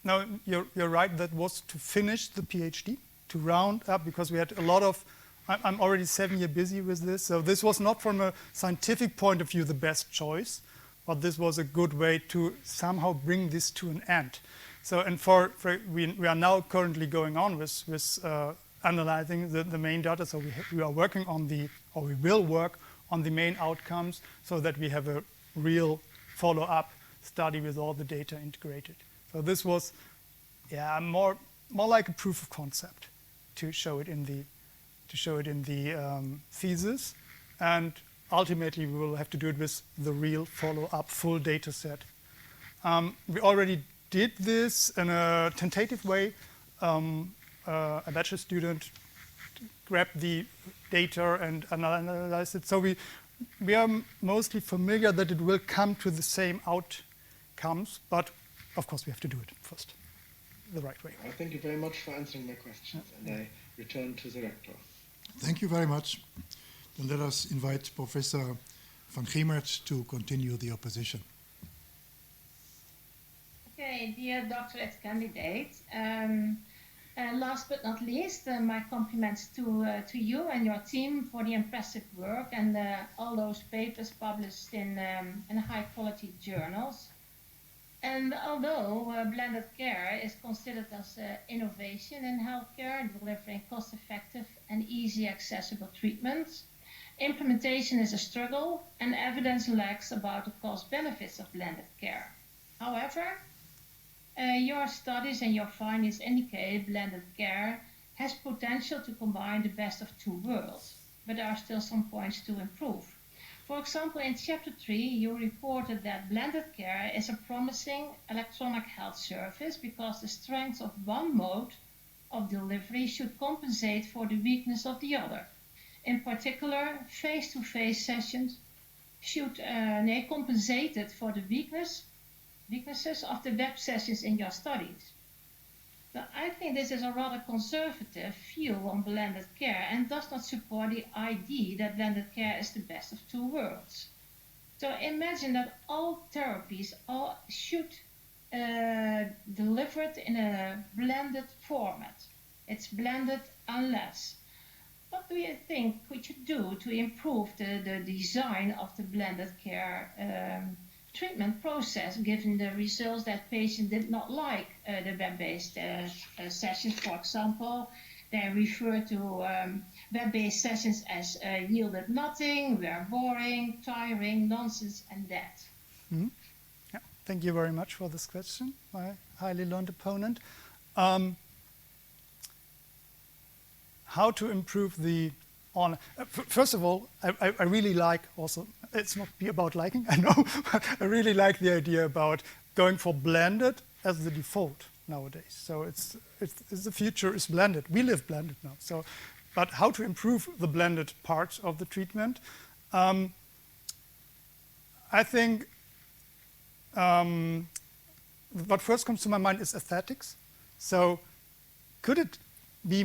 No, you're right. That was to finish the PhD, to round up, because we had a lot of. I'm already 7 years busy with this, so this was not from a scientific point of view the best choice, but this was a good way to somehow bring this to an end. So, and we are now currently going on with analyzing the main data. So we are working on we will work on the main outcomes so that we have a real follow-up study with all the data integrated. So this was, more like a proof of concept to show it in the thesis, and ultimately we will have to do it with the real follow-up full data set. We already did this in a tentative way. A bachelor student grabbed the data and analyzed it. So we are mostly familiar that it will come to the same outcomes, but of course we have to do it first, the right way. Well, thank you very much for answering my questions, and I return to the rector. Thank you very much. Then let us invite Professor van Gemert to continue the opposition. Okay, dear doctorate candidate, last but not least, my compliments to you and your team for the impressive work and all those papers published in high-quality journals. And although blended care is considered as innovation in healthcare, delivering cost-effective and easy accessible treatments, implementation is a struggle and evidence lacks about the cost benefits of blended care. However, your studies and your findings indicate blended care has potential to combine the best of two worlds, but there are still some points to improve. For example, in Chapter 3, you reported that blended care is a promising electronic health service because the strength of one mode of delivery should compensate for the weakness of the other. In particular, face-to-face sessions should compensate for the weaknesses of the web sessions in your studies. So I think this is a rather conservative view on blended care and does not support the idea that blended care is the best of two worlds. So imagine that all therapies should delivered in a blended format. It's blended unless. What do you think we should do to improve the design of the blended care treatment process, given the results that patients did not like the web-based sessions, for example? They refer to web-based sessions as yielded nothing, were boring, tiring, nonsense, and that. Mm-hmm. Yeah. Thank you very much for this question, my highly learned opponent. How to improve the first of all, I really like also, it's not about liking, I know, but I really like the idea about going for blended as the default nowadays. So it's the future is blended. We live blended now. So, but how to improve the blended parts of the treatment? I think what first comes to my mind is aesthetics. So could it be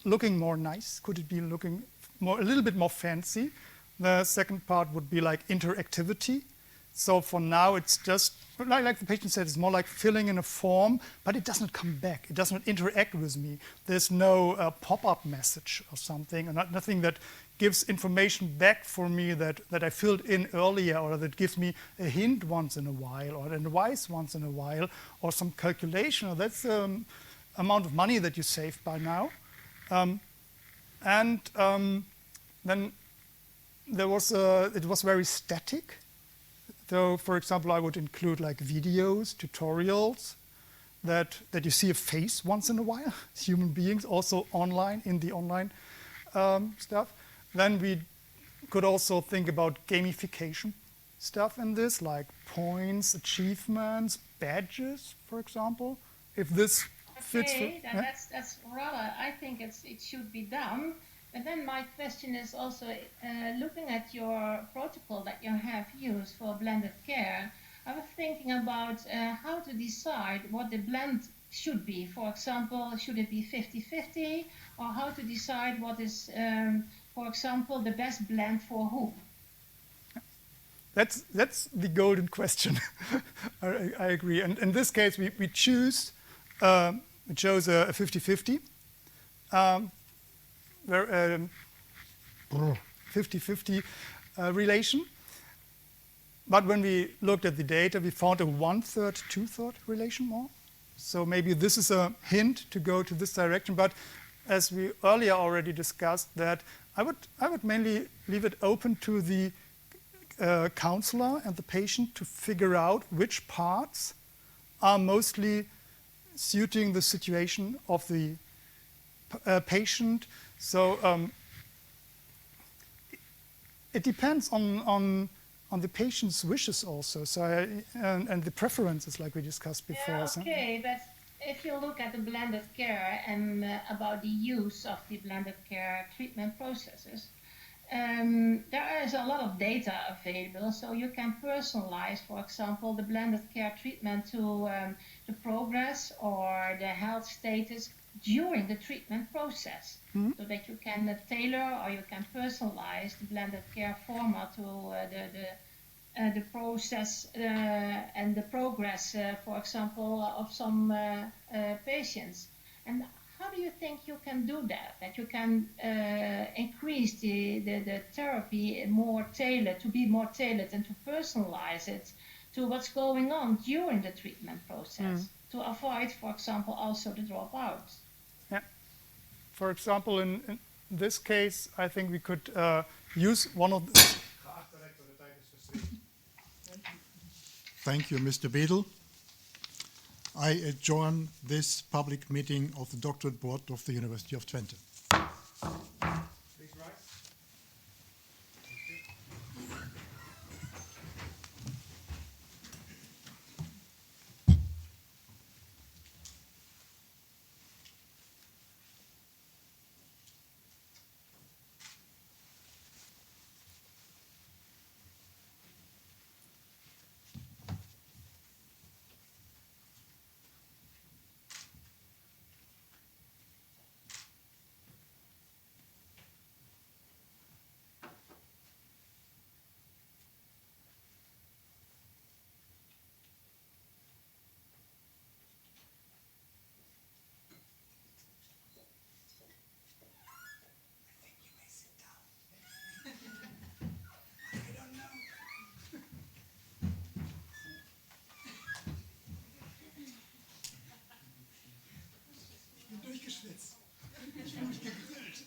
looking more nice? Could it be looking a little bit more fancy? The second part would be like interactivity. So for now, it's just, like the patient said, it's more like filling in a form, but it doesn't come back. It doesn't interact with me. There's no pop-up message or something, or nothing that gives information back for me that I filled in earlier, or that gives me a hint once in a while, or an advice once in a while, or some calculation, or that's the amount of money that you saved by now. Then it was very static. So, for example, I would include like videos, tutorials, that you see a face once in a while, human beings, also online, in the online stuff. Then we could also think about gamification stuff in this, like points, achievements, badges, for example. If this fits. Okay, that's rather, I think it should be done. But then my question is also, looking at your protocol that you have used for blended care, I was thinking about how to decide what the blend should be. For example, should it be 50-50, or how to decide what is, for example, the best blend for whom? That's the golden question. I agree. And in this case, we chose a 50-50. 50-50 relation. But when we looked at the data, we found a 1/3, 2/3 relation more. So maybe this is a hint to go to this direction. But as we earlier already discussed, that I would mainly leave it open to the counselor and the patient to figure out which parts are mostly suiting the situation of the patient. So it depends on the patient's wishes also. So and the preferences, like we discussed before. Yeah, okay, but if you look at the blended care and about the use of the blended care treatment processes, there is a lot of data available, so you can personalize, for example, the blended care treatment to the progress or the health status during the treatment process, so that you can tailor or you can personalize the blended care format to the process and the progress, for example, of some patients. And how do you think you can do that? That you can increase the therapy more tailored, to be more tailored and to personalize it to what's going on during the treatment process, to avoid, for example, also the dropouts? Yeah. For example, in this case, I think we could use one of the... Thank you, Mr. Bedel. I adjourn this public meeting of the Doctorate Board of the University of Twente. Please rise. Durchgeschwitzt. Ich bin nicht gegrillt.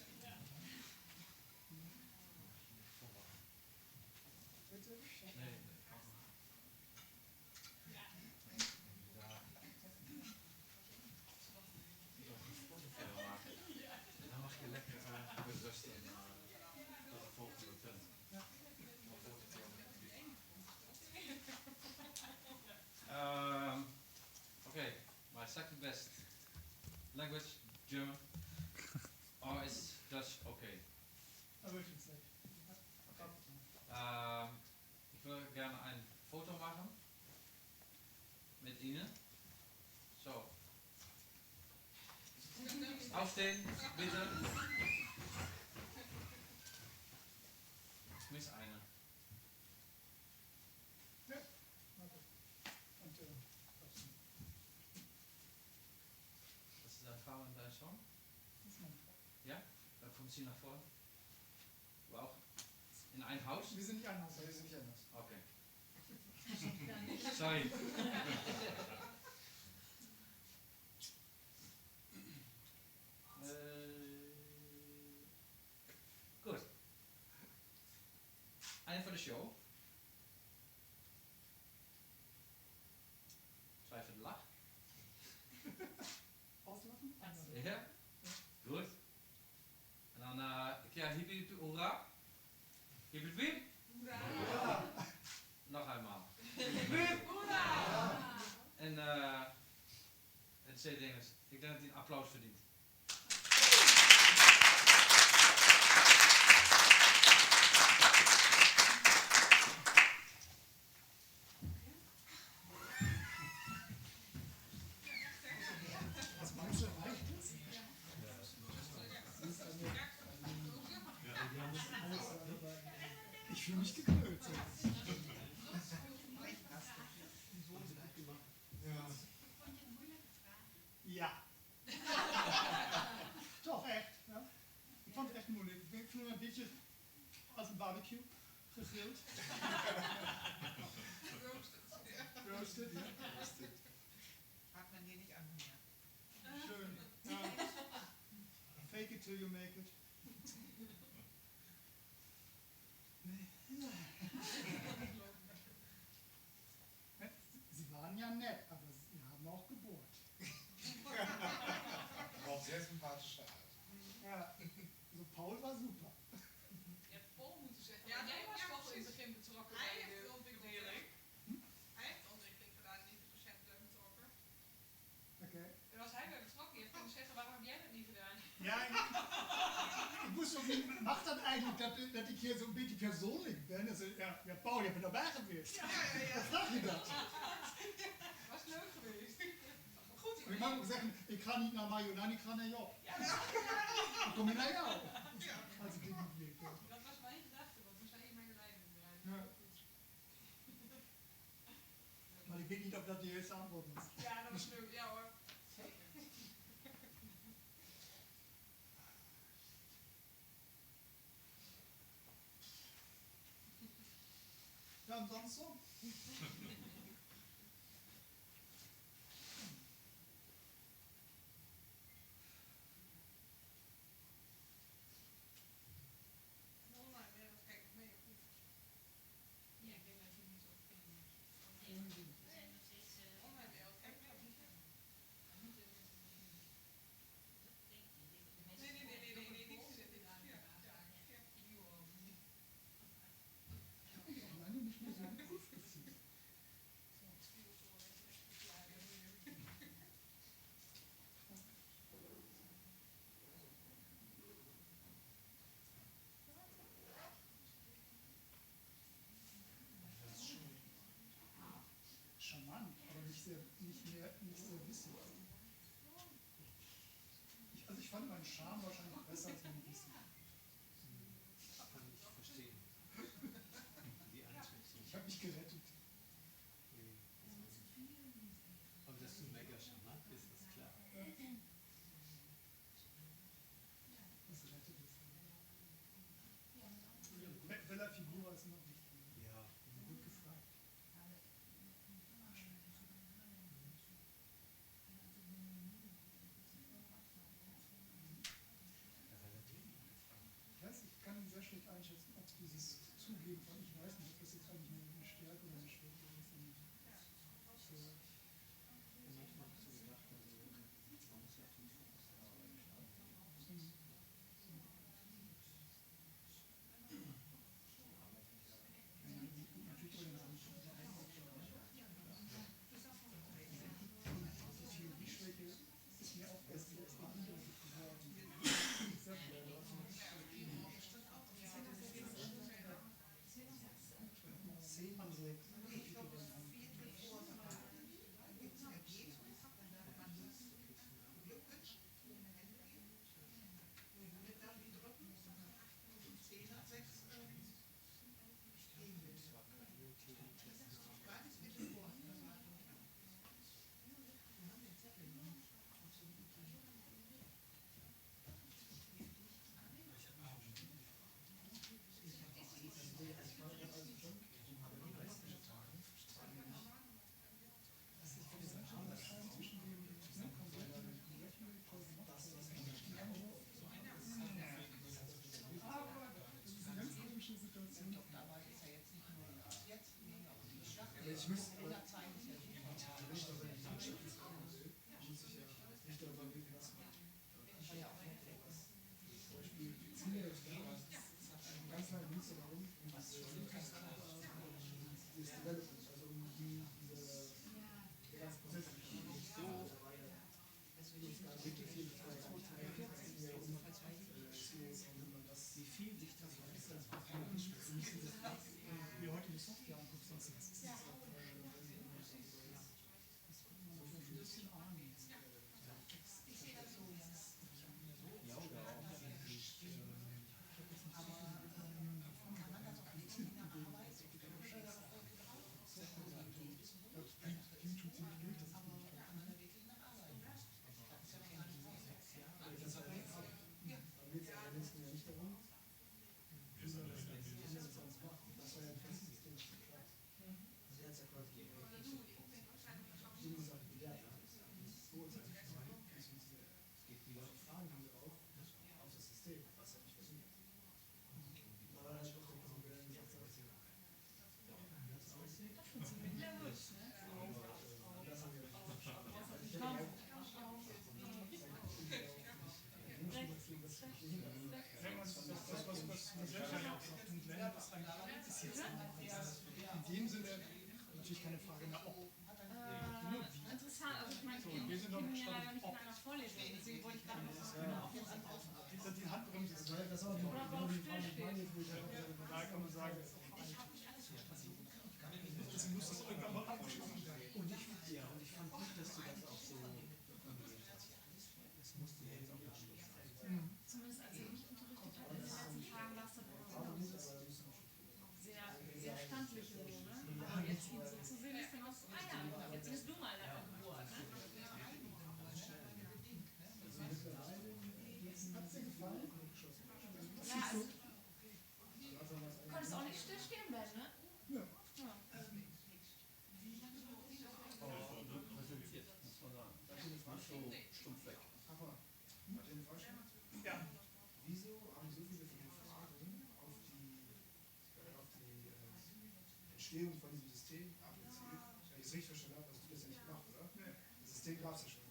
Okay, my second best language, German. Or is Dutch okay? Ich würde gerne ein Foto machen mit Ihnen. So. Aufstehen, bitte. Ich miss eine. Das ist eine Frau und dein Sohn? Ja? Dann kommt sie nach vorne. Aber auch in ein Haus? Wir sind nicht ein Haus. Wir sind nicht ein Haus. Okay. Sorry. Gut. Eine für die Show. Zwei für den Lach. Auslachen? Ja. Gut. En dan, ja, hiep hiep hoera. Hiep hiep hiep. Hoera. Nog eenmaal. Hiep hiep. Hoera. En het tweede ding is, ik denk dat hij een applaus verdient. until you make it. Sie waren ja nett, aber Sie haben auch gebohrt. Auch sehr sympathische Art. Ja, also Paul war super. Je hebt Paul moeten zeggen. Ja, jij was toch in het begin betrokken bij de ontwikkeling. Hij heeft de ontwikkeling gedaan, niet de patiënt betrokken. Okay. En als hij bij betrokken heeft, kunnen zeggen, waarom heb jij dat niet gedaan? Ja, ik moest ook niet, mag dat eigenlijk dat ik hier zo'n beetje persoonlijk ben? Also, ja, Paul, je bent erbij geweest. Ja. Wat vraag je dat? Was leuk geweest. Goed idee. Ik mag ook zeggen, ik ga niet naar Marjolein, ik ga naar jou. Dan kom je naar jou. Als ik dit niet weet. Dat was mijn gedachte, want toen zei je Marjolein inderdaad. Ja. Maar ik weet niet of dat de juiste antwoord is. Ja, dat was leuk. Ja hoor. Zeker. Ja, en dan zo. Online wereld, kijk ik mee of niet? Ja, ik denk dat je niet zo kunnen. We zijn nog steeds online wereld, kijk ik mee of niet? Nee, niet zitten. Ja. Ich habe lange nicht mehr so geprüft gefühlt. Charmant, aber nicht sehr wissig. Also ich fand meinen Charme wahrscheinlich besser als mein Wissen. Kann ich verstehen. Die Einschätzung. Ich habe mich gerettet. Aber dass du mega charmant bist, ist klar. Das rettet es. Bella Figura ist noch nicht drin. Ja. Gut gefragt. Ich kann sehr schlecht einschätzen, ob dieses Zugeben von ich weiß nicht, ob das jetzt eigentlich eine Stärke oder eine Schwäche ist. So. Manchmal hast du gedacht, man muss ja tun. Natürlich wollen wir nicht. Die Theorieschwäche ist mir auch erst jetzt geworden. Siemer Ich muss nicht darüber reden lassen. Zum Beispiel Siemer hat einen ganz langen Dienst darum, dieses Development, also diese ganze Prozesse, wirklich viel wie viel sich das verändert. Wie heute die Software anguckst, sonst ist das ein bisschen ahnen. Ja, oder auch. Aber kann man das auch nicht arbeiten? natürlich keine Frage nach ob. Interessant, also ich meine, ich bin ja leider nicht in einer Vorlesung, deswegen wollte ich gerade noch auf das antworten. Die Handbremse ist Oder wo still steht. da kann man sagen, das muss das irgendwann mal abschließen. Und ich fand gut, dass du das auch so formuliert hast. Es musste jetzt auch abschließen. Zumindest als ich mich unterrichtet habe in den letzten Tagen, war es dann immer so sehr, sehr standlich so, ne? Aber jetzt ihn so zu sehen, ist dann auch so, ah ja, jetzt bist du mal an Bord, ne? Hat es dir gefallen? Ja, also, konntest auch nicht stillstehen bleiben, ne? Ja. Präsentiert, muss man sagen. Nicht so stumpf weg. Aber, eine Frage? Ja. Wieso haben so viele von den Fragen auf die Entstehung von diesem System abgezielt? Wenn ich es richtig verstanden habe, hast du das ja nicht gemacht, oder? Nee. Das System gab es ja schon.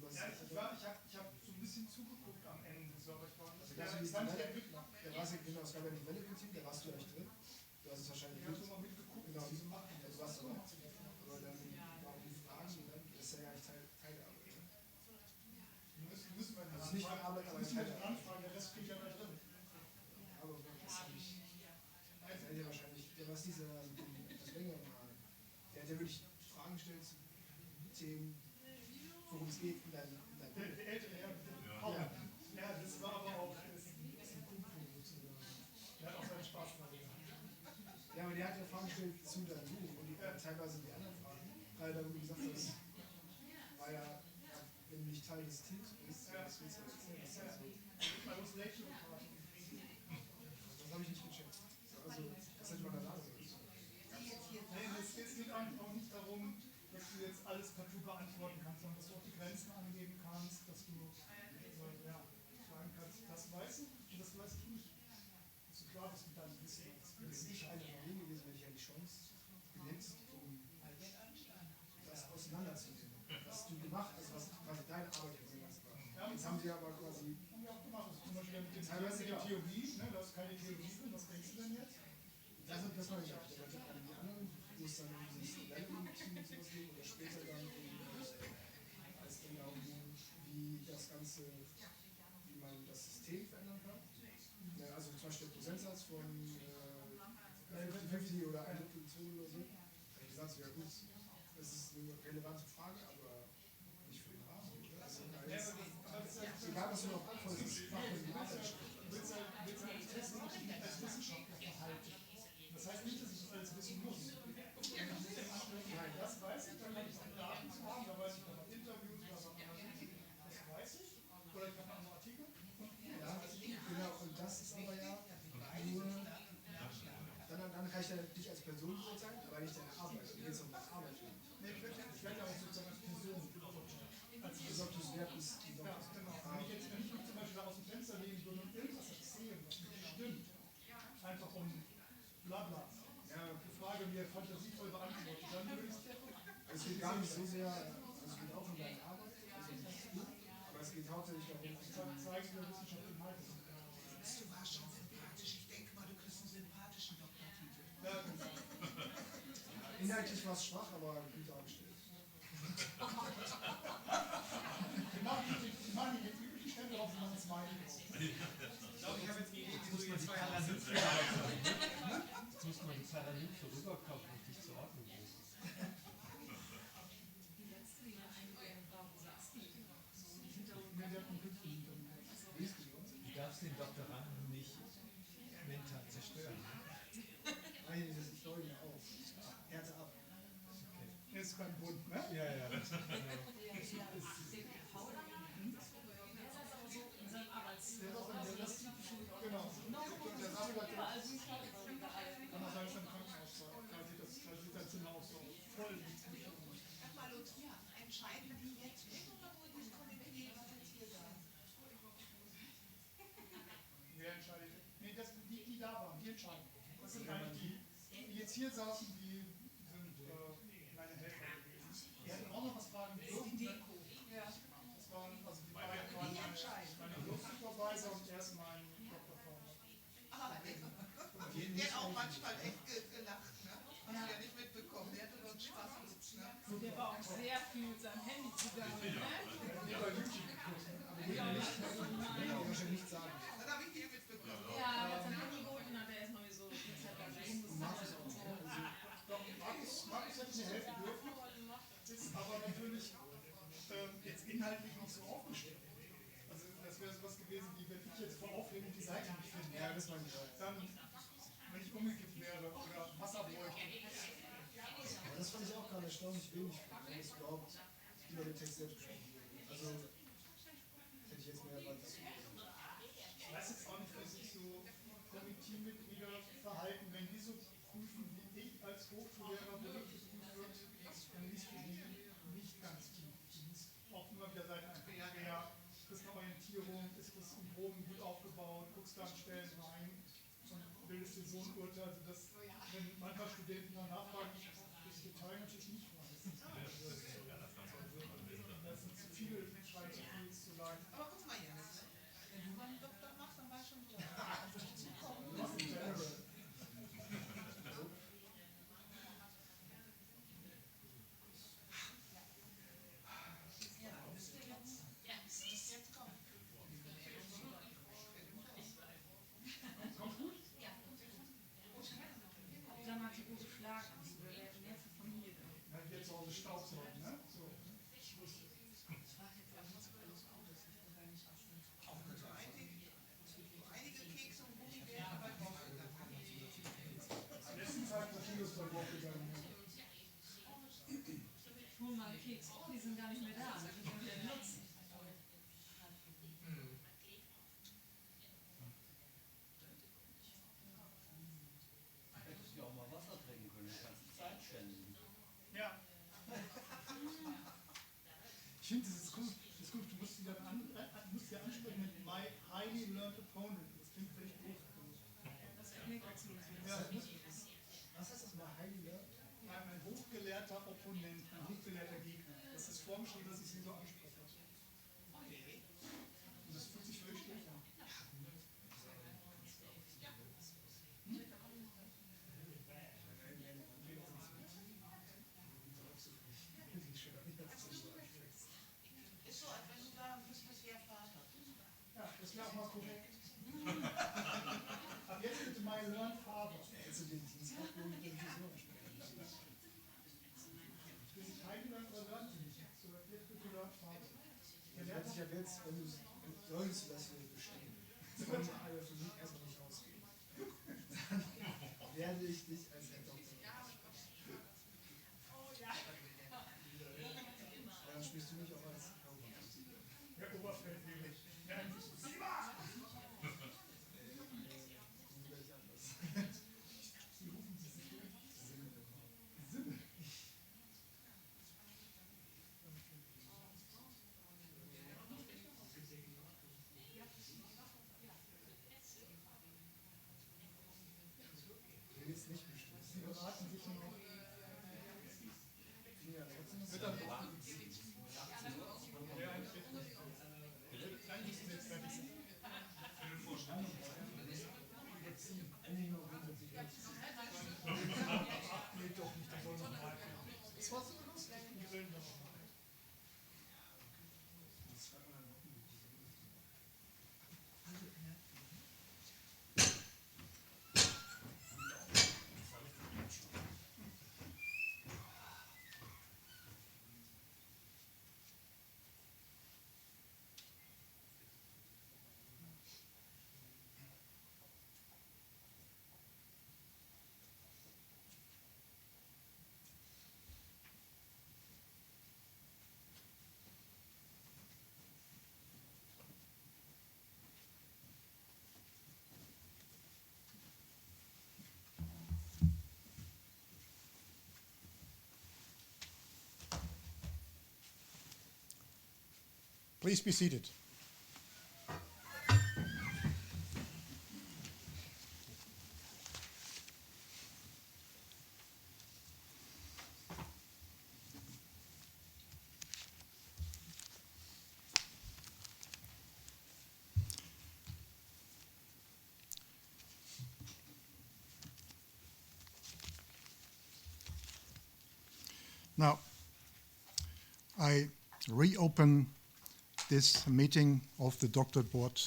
Ich hab so ein bisschen zugeguckt am Ende, so, aber ich war nicht der Entwickler. Genau, es gab ja ein Development-Team, da warst du echt drin. Du hast es wahrscheinlich Ich habe mal mitgeguckt, genau, wie sie machen. ja, du warst dabei. Aber dann waren die Fragen, das ist ja eigentlich Teil der Arbeit. Ne? Müssen wir Also nicht von Arbeit, aber müssen wir Teil der Arbeit. anfragen, der Rest steht ja da drin. Aber das ist nicht. Der hat ja wahrscheinlich, der was dieser mit dem etwas längeren Haaren, der hat ja wirklich Fragen gestellt zu Themen, worum es geht in deinem Der ältere Herr mit dem Paul. Ja, das war aber auch ein Kung-Fu sozusagen. Der hat auch seinen Spaß dabei gehabt. Ja, aber der hat ja Fragen gestellt zu deinem Buch und teilweise die anderen Fragen. Weil da, wo du gesagt hast, war ja, wenn du nicht Teil des Teams bist, das willst du erzählen. Das habe ich nicht gecheckt. Also, das hätte man danach sagen sollen. Nein, es geht eigentlich auch nicht darum, dass du jetzt alles partout beantworten kannst, sondern dass du auch die Grenzen angeben kannst, dass du sagen kannst, das weiß ich und das weiß ich nicht. Dass du klar bist mit deinem Wissen. Das ist nicht eine Problem gewesen, wenn ich ja die Chance benutzt, um das auseinanderzunehmen. Was du gemacht hast, was quasi deine Arbeit gemacht war. Jetzt haben sie aber quasi. Haben wir auch gemacht. Also zum Beispiel mit der Theorie, ne? Du hast keine Theorie drin, was denkst du denn jetzt? Das war ich auch. Der Tipp an die anderen, wo es dann um dieses Development-Team und sowas geht, oder später dann als dann darum ging, wie das Ganze, wie man das System verändern kann. Ja, also zum Beispiel der Prozentsatz von 50 oder 1 oder so. Ich gesagt, ja gut, das ist eine relevante Frage, aber nicht für den Rahmen. Also, egal, was du noch antwortest, mach das die Arbeit. Du willst halt testen, ob ich mich als Wissenschaftler verhalte. Das heißt nicht, dass ich das alles wissen muss. Nein, das weiß ich, dann habe ich auch Daten zu haben, da weiß ich, da habe Interviews, da habe Analysen, das weiß ich. Oder ich habe einen Artikel. Ja, genau, und das ist aber ja nur, dann kann ich ja dich als Person beurteilen, aber nicht deine Arbeit. Du willst um deine Arbeit. Nee, ich werde ja auch sozusagen als Person beurteilen. Als gesagt, du es wert ist. Ja, genau. Wenn ich mich zum Beispiel da aus dem Fenster lehnen würde und irgendwas erzählen, was nicht stimmt, einfach um Blabla. Ja, die Frage mir fantasievoll beantwortet, dann würde ich es geht gar nicht so sehr, also es geht auch um deine Arbeit, also um das Buch, aber es geht hauptsächlich darum, zeigen wir Wissenschaft im Halten. Du warst schon sympathisch. Ich denke mal, du kriegst einen sympathischen Doktortitel. Ja, genau. Inhaltlich war es schwach, aber gut dargestellt. Wir machen die üblichen Stände drauf, wir machen Smiley drauf. Ich glaube, ich habe jetzt die Idee, wie du jetzt Jetzt muss man die Paralypse rüberkommen und dich zur Ordnung rufen. Die letzte Linie eingegangen war, wo saß die? So im Hintergrund. Nee, der hat einen künstlichen Hintergrund. Du darfst den Doktoranden nicht mental zerstören. Nein, das ist Leute auf. Härte ab. Okay. Ist kein Bund, ne? Ja, ja. Der PV dann? Der ist aber so in seinem Arbeitszimmer. Genau. Der saß Überall Bücher über kann man sagen, es ist ein Krankenhaus. Da sieht das Zimmer auch so voll mit Büchern. Sag mal, Lothar, entscheiden die jetzt mit oder wo die Komitee, was jetzt hier da ist? Wer entscheidet? Nee, die da waren, die entscheiden. Das sind eigentlich die jetzt hier saßen, die sind meine Helfer gewesen. Die hätten auch noch was fragen dürfen. Das waren, also die beiden waren meine Berufssupervisor und erst mein Doktorvater. Der hat auch manchmal echt gelacht, ne? Hast du ja nicht mitbekommen. Der hatte so einen viel mit seinem Handy zugange. Ne? Ja, bei YouTube geguckt, ne? Aber die kann wahrscheinlich nicht sagen. Das habe ich dir mitbekommen. Ja, er hat sein Handy geholt und hat er erstmal so eine Zeit lang Markus auch, ne? Also, Doch, Markus hätte mir helfen dürfen, ist aber natürlich jetzt inhaltlich nicht so aufgestellt. Also das wäre sowas gewesen, wie wenn ich jetzt vor Aufhängung die Seite nicht finde. ja, das war nicht wahr. Dann, wenn ich umgekippt wäre oder Wasser bräuchte. Aber das fand ich auch gerade erstaunlich wenig, wenn es überhaupt über den Text selbst gesprochen wurde. Also, hätte ich jetzt mehr erwartet. Ich weiß jetzt auch nicht, wie sich so Komiteemitglieder verhalten, wenn die so prüfen, wie ich als Hochschullehrer berichtet wird, dann liest du die nicht ganz tief. Du liest auch immer wieder Seiten einfach quer, kriegst eine Orientierung, ist das im Groben gut aufgebaut, guckst da an Stellen rein und bildest dir so ein Urteil, also dass, wenn manchmal Studenten danach fragen, das Detail natürlich nicht weiß. Das sind zu viele Schreiben, zu viel zu lang. Aber guck mal, Janis, wenn du einen Doktor machst, dann war ich schon klar. Was in general. Jetzt kommt. Kommt gut? Dann hat die gute Schlag, also der wäre mehr für Familie da. Ja, hier zu Hause Staubsaugen, ne? So. Auch so einige Kekse und Gummibärchen, aber doch, da kann ich. Letzten Zeit Kilos bei Woche gegangen. Ich hole mal einen Keks. Oh, die sind gar nicht mehr da. Die sind ja wieder benutzt. Hättest du auch mal Wasser trinken können, du kannst die Zeit schänden. Ja. Ich finde, das ist gut. Das ist gut. Du musst sie dann ansprechen mit my highly learned opponent. Das klingt völlig großartig. Das klingt als Ja, Was heißt das mal Heiliger? ein hochgelehrter Opponent, ein hochgelehrter Gegner. Das ist vorgeschrieben, dass ich sie so anspreche. Und das fühlt sich völlig schlecht an. Ist so, als wenn du da ein bisschen was erfahren hast. Ja, das wäre auch mal korrekt. Ab jetzt bitte my learned father. Also, das hat wohl mit der Vision gesprochen. Bin ich heimgegangen oder learned nicht? So, jetzt bitte learned father. Ich werde dich ab jetzt, wenn du solltest das hier bestehen, sollte aber für mich erstmal nicht ausgehen. Dann werde ich dich als Herr Doktor ansprechen. Aber dann spielst du mich auch als Oberfeld. Der Oberfeldwebel. Siemer! Wie rufen Sie sich durch? Simmel. Ich will jetzt nicht bestimmen. Sie beraten sich nur. Ja, trotzdem Wird dann doch. Ja, eigentlich nicht. Dann müssen Sie jetzt fertig sein. Nee, doch nicht, das soll noch mal. Das war so lustig. Die grillen noch. Please be seated. Now, I reopen this meeting of the doctorate board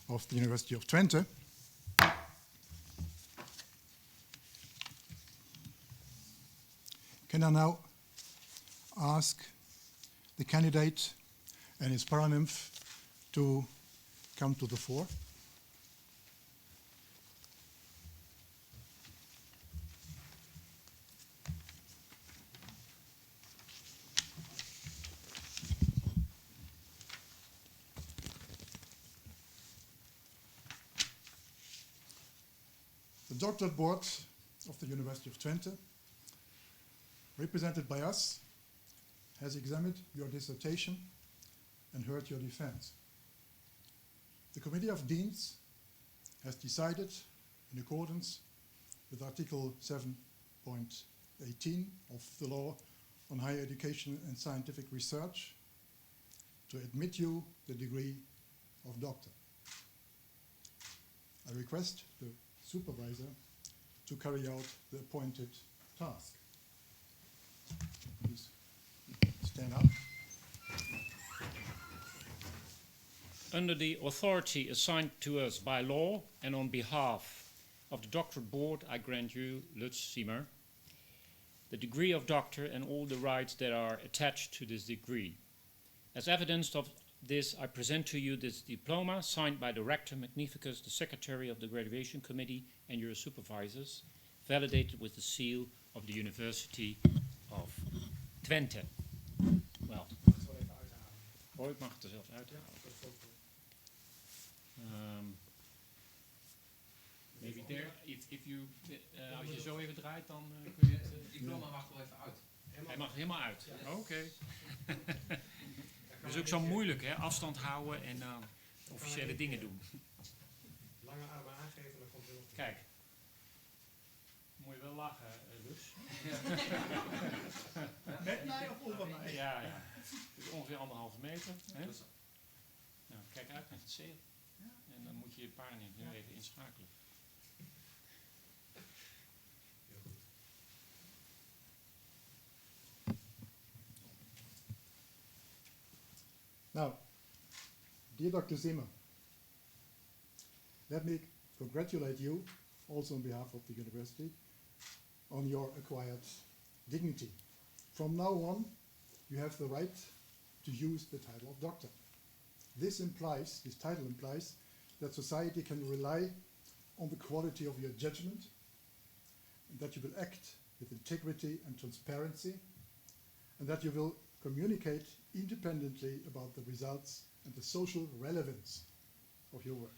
of the University of Twente. Can I now ask the candidate and his paranymph to come to the fore? The doctorate board of the University of Twente, represented by us, has examined your dissertation and heard your defense. The Committee of Deans has decided, in accordance with Article 7.18 of the Law on Higher Education and Scientific Research, to admit you the degree of doctor. I request the supervisor to carry out the appointed task. Please stand up. Under the authority assigned to us by law and on behalf of the doctorate board, I grant you, Lutz Siemer, the degree of doctor and all the rights that are attached to this degree. As evidence of this, I present to you this diploma signed by the Rector Magnificus, the Secretary of the Graduation Committee, and your supervisors, validated with the seal of the University of Twente. Well, oh, ik mag het er zelf uithalen. Maybe there, if you, als je zo even draait, dan kun je het... diploma mag er even uit. Hij mag helemaal uit. Oké. Dat is ook zo moeilijk, hè? Afstand houden en officiële dingen doen. Lange armen aangeven, dan komt er nog. Kijk. Moet je wel lachen, Lus. Met mij of onder mij? Ja, ja. Het is ongeveer 1,5 meter. Hè? Nou, kijk uit met het zeel. En dan moet je je paranymph nu even inschakelen. Now, dear Dr. Siemer, let me congratulate you, also on behalf of the university, on your acquired dignity. From now on, you have the right to use the title of doctor. This title implies that society can rely on the quality of your judgment, and that you will act with integrity and transparency, and that you will communicate independently about the results and the social relevance of your work.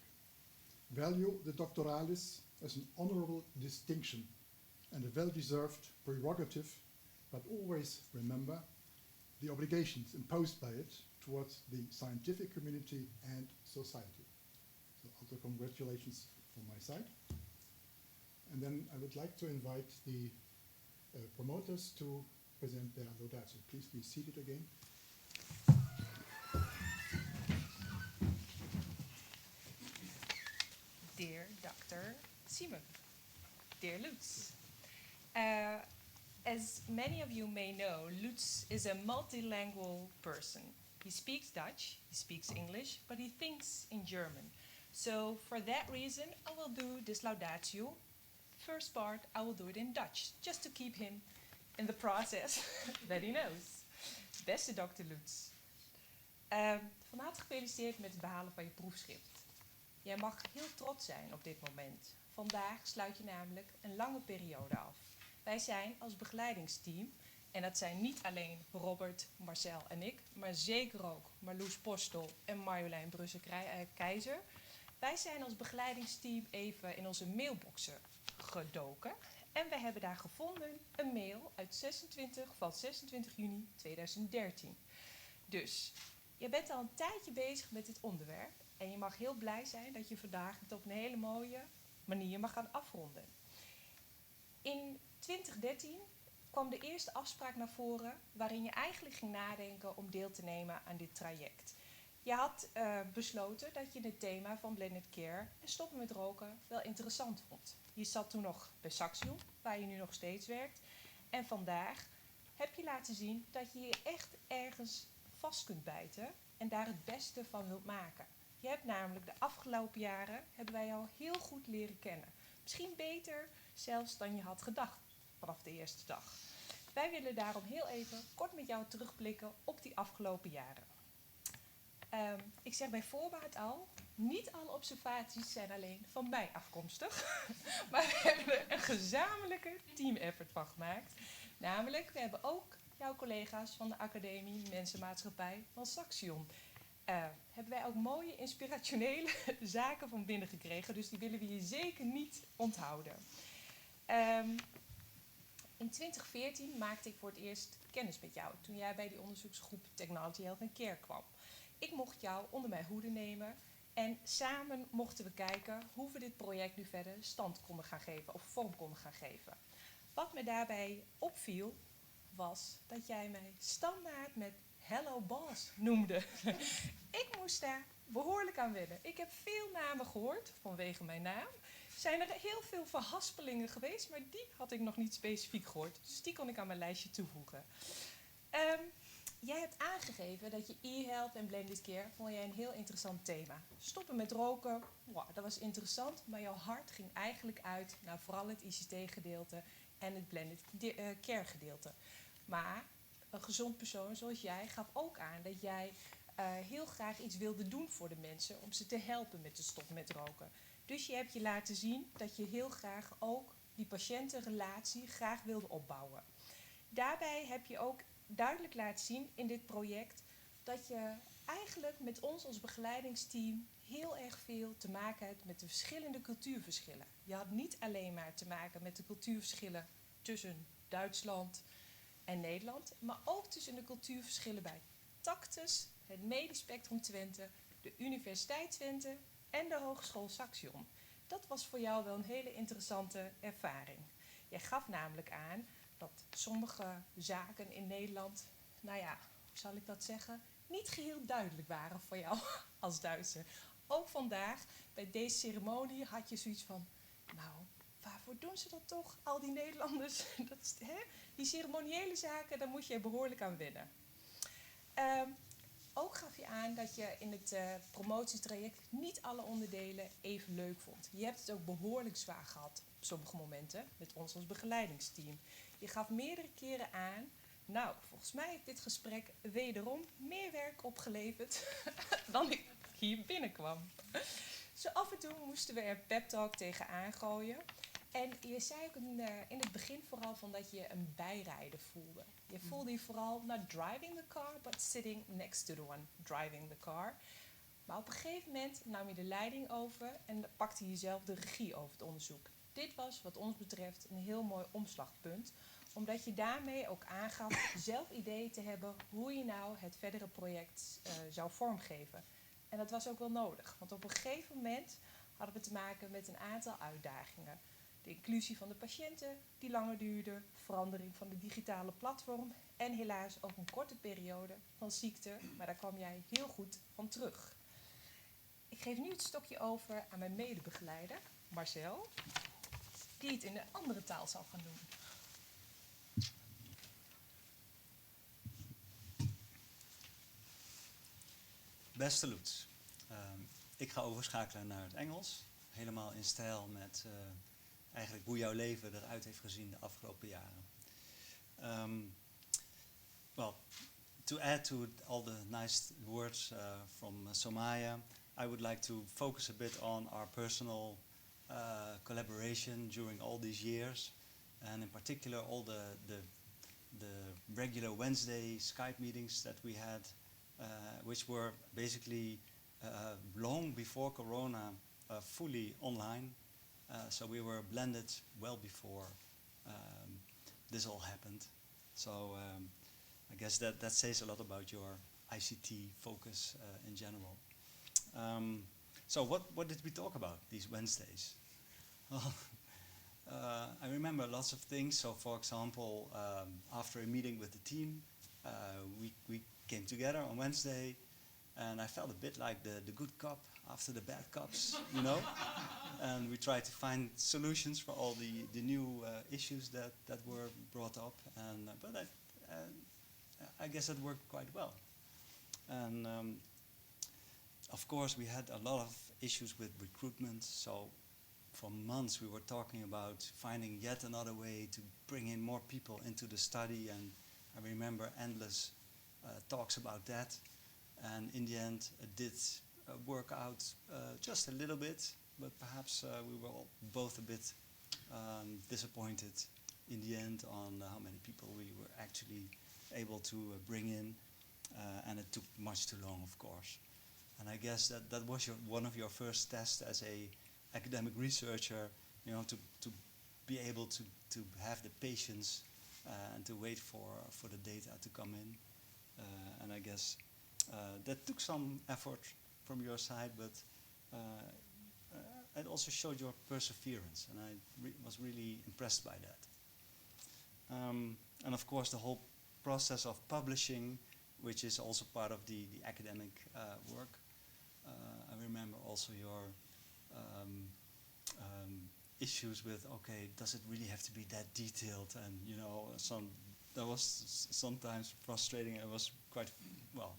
Value the doctoralis as an honorable distinction and a well-deserved prerogative, but always remember the obligations imposed by it towards the scientific community and society. So also congratulations from my side. And then I would like to invite the promoters to present their laudatio. Please be seated again. Dear Dr. Siemer, dear Lutz. As many of you may know, Lutz is a multilingual person. He speaks Dutch, he speaks English, but he thinks in German. So for that reason, I will do this laudatio. First part, I will do it in Dutch, just to keep him in the process that he knows. Beste Dr. Lutz, van harte gefeliciteerd met het behalen van je proefschrift. Jij mag heel trots zijn op dit moment. Vandaag sluit je namelijk een lange periode af. Wij zijn als begeleidingsteam, en dat zijn niet alleen Robert, Marcel en ik, maar zeker ook Marloes Postel en Marjolein Brusse-Keizer. Wij zijn als begeleidingsteam even in onze mailboxen gedoken. En we hebben daar gevonden een mail uit 26 juni 2013. Dus, je bent al een tijdje bezig met dit onderwerp. En je mag heel blij zijn dat je vandaag het op een hele mooie manier mag gaan afronden. In 2013 kwam de eerste afspraak naar voren waarin je eigenlijk ging nadenken om deel te nemen aan dit traject. Je had besloten dat je het thema van blended care en stoppen met roken wel interessant vond. Je zat toen nog bij Siemer, waar je nu nog steeds werkt. En vandaag heb je laten zien dat je je echt ergens vast kunt bijten en daar het beste van wilt maken. Je hebt namelijk de afgelopen jaren, hebben wij al heel goed leren kennen. Misschien beter zelfs dan je had gedacht vanaf de eerste dag. Wij willen daarom heel even kort met jou terugblikken op die afgelopen jaren. Ik zeg bij voorbaat al, niet alle observaties zijn alleen van mij afkomstig. Maar we hebben er een gezamenlijke team-effort van gemaakt. Namelijk, we hebben ook jouw collega's van de Academie Mensenmaatschappij van Siemer. Hebben wij ook mooie inspirationele zaken van binnen gekregen. Dus die willen we je zeker niet onthouden. In 2014 maakte ik voor het eerst kennis met jou. Toen jij bij die onderzoeksgroep Technology Health and Care kwam. Ik mocht jou onder mijn hoede nemen. En samen mochten we kijken hoe we dit project nu verder stand konden gaan geven. Of vorm konden gaan geven. Wat me daarbij opviel was dat jij mij standaard met Hello Boss noemde. Ik moest daar behoorlijk aan wennen. Ik heb veel namen gehoord vanwege mijn naam. Zijn er heel veel verhaspelingen geweest, maar die had ik nog niet specifiek gehoord. Dus die kon ik aan mijn lijstje toevoegen. Jij hebt aangegeven dat je e-health en blended care vond jij een heel interessant thema. Stoppen met roken, wow, dat was interessant, maar jouw hart ging eigenlijk uit naar vooral het ICT-gedeelte en het blended care gedeelte. Maar een gezond persoon zoals jij gaf ook aan dat jij heel graag iets wilde doen voor de mensen om ze te helpen met de stop met roken. Dus je hebt je laten zien dat je heel graag ook die patiëntenrelatie graag wilde opbouwen. Daarbij heb je ook duidelijk laten zien in dit project dat je eigenlijk met ons als begeleidingsteam heel erg veel te maken hebt met de verschillende cultuurverschillen. Je had niet alleen maar te maken met de cultuurverschillen tussen Duitsland en Nederland, maar ook tussen de cultuurverschillen bij Tactus, het Medisch Spectrum Twente, de Universiteit Twente en de Hogeschool Siemer. Dat was voor jou wel een hele interessante ervaring. Jij gaf namelijk aan dat sommige zaken in Nederland, nou ja, hoe zal ik dat zeggen, niet geheel duidelijk waren voor jou als Duitser. Ook vandaag, bij deze ceremonie, had je zoiets van, nou, waarvoor doen ze dat toch, al die Nederlanders? Die ceremoniële zaken, daar moet je behoorlijk aan wennen. Ook gaf je aan dat je in het promotietraject niet alle onderdelen even leuk vond. Je hebt het ook behoorlijk zwaar gehad op sommige momenten met ons als begeleidingsteam. Je gaf meerdere keren aan, nou, volgens mij heeft dit gesprek wederom meer werk opgeleverd dan ik hier binnenkwam. Zo af en toe moesten we er pep talk tegenaan gooien. En je zei ook in het begin vooral van dat je een bijrijder voelde. Je voelde je vooral not driving the car, but sitting next to the one driving the car. Maar op een gegeven moment nam je de leiding over en pakte je zelf de regie over het onderzoek. Dit was wat ons betreft een heel mooi omslagpunt, omdat je daarmee ook aangaf zelf ideeën te hebben hoe je nou het verdere project zou vormgeven. En dat was ook wel nodig, want op een gegeven moment hadden we te maken met een aantal uitdagingen. De inclusie van de patiënten, die langer duurde, verandering van de digitale platform en helaas ook een korte periode van ziekte, maar daar kwam jij heel goed van terug. Ik geef nu het stokje over aan mijn medebegeleider, Marcel, die het in een andere taal zal gaan doen. Beste Loets, ik ga overschakelen naar het Engels. Helemaal in stijl met eigenlijk hoe jouw leven eruit heeft gezien de afgelopen jaren. Well, to add to all the nice words from Somaya, I would like to focus a bit on our personal collaboration during all these years, and in particular all the regular Wednesday Skype meetings that we had, which were basically long before Corona fully online. So we were blended well before this all happened. So I guess that says a lot about your ICT focus in general. So what did we talk about these Wednesdays? Well, I remember lots of things. So for example, after a meeting with the team, we came together on Wednesday, and I felt a bit like the good cop after the bad cops, you know? And we tried to find solutions for all the new issues that were brought up. And but I guess it worked quite well. And of course, we had a lot of issues with recruitment. So for months, we were talking about finding yet another way to bring in more people into the study. And I remember endless talks about that. And in the end, it did work out just a little bit. But perhaps we were all both a bit disappointed in the end on how many people we were actually able to bring in. And it took much too long, of course. And I guess that was one of your first tests as a academic researcher, you know, to be able to have the patience and to wait for the data to come in. And I guess that took some effort from your side, but it also showed your perseverance, and I was really impressed by that. And of course, the whole process of publishing, which is also part of the academic work. I remember also your issues with, okay, does it really have to be that detailed? And you know, that was sometimes frustrating. It was quite, well,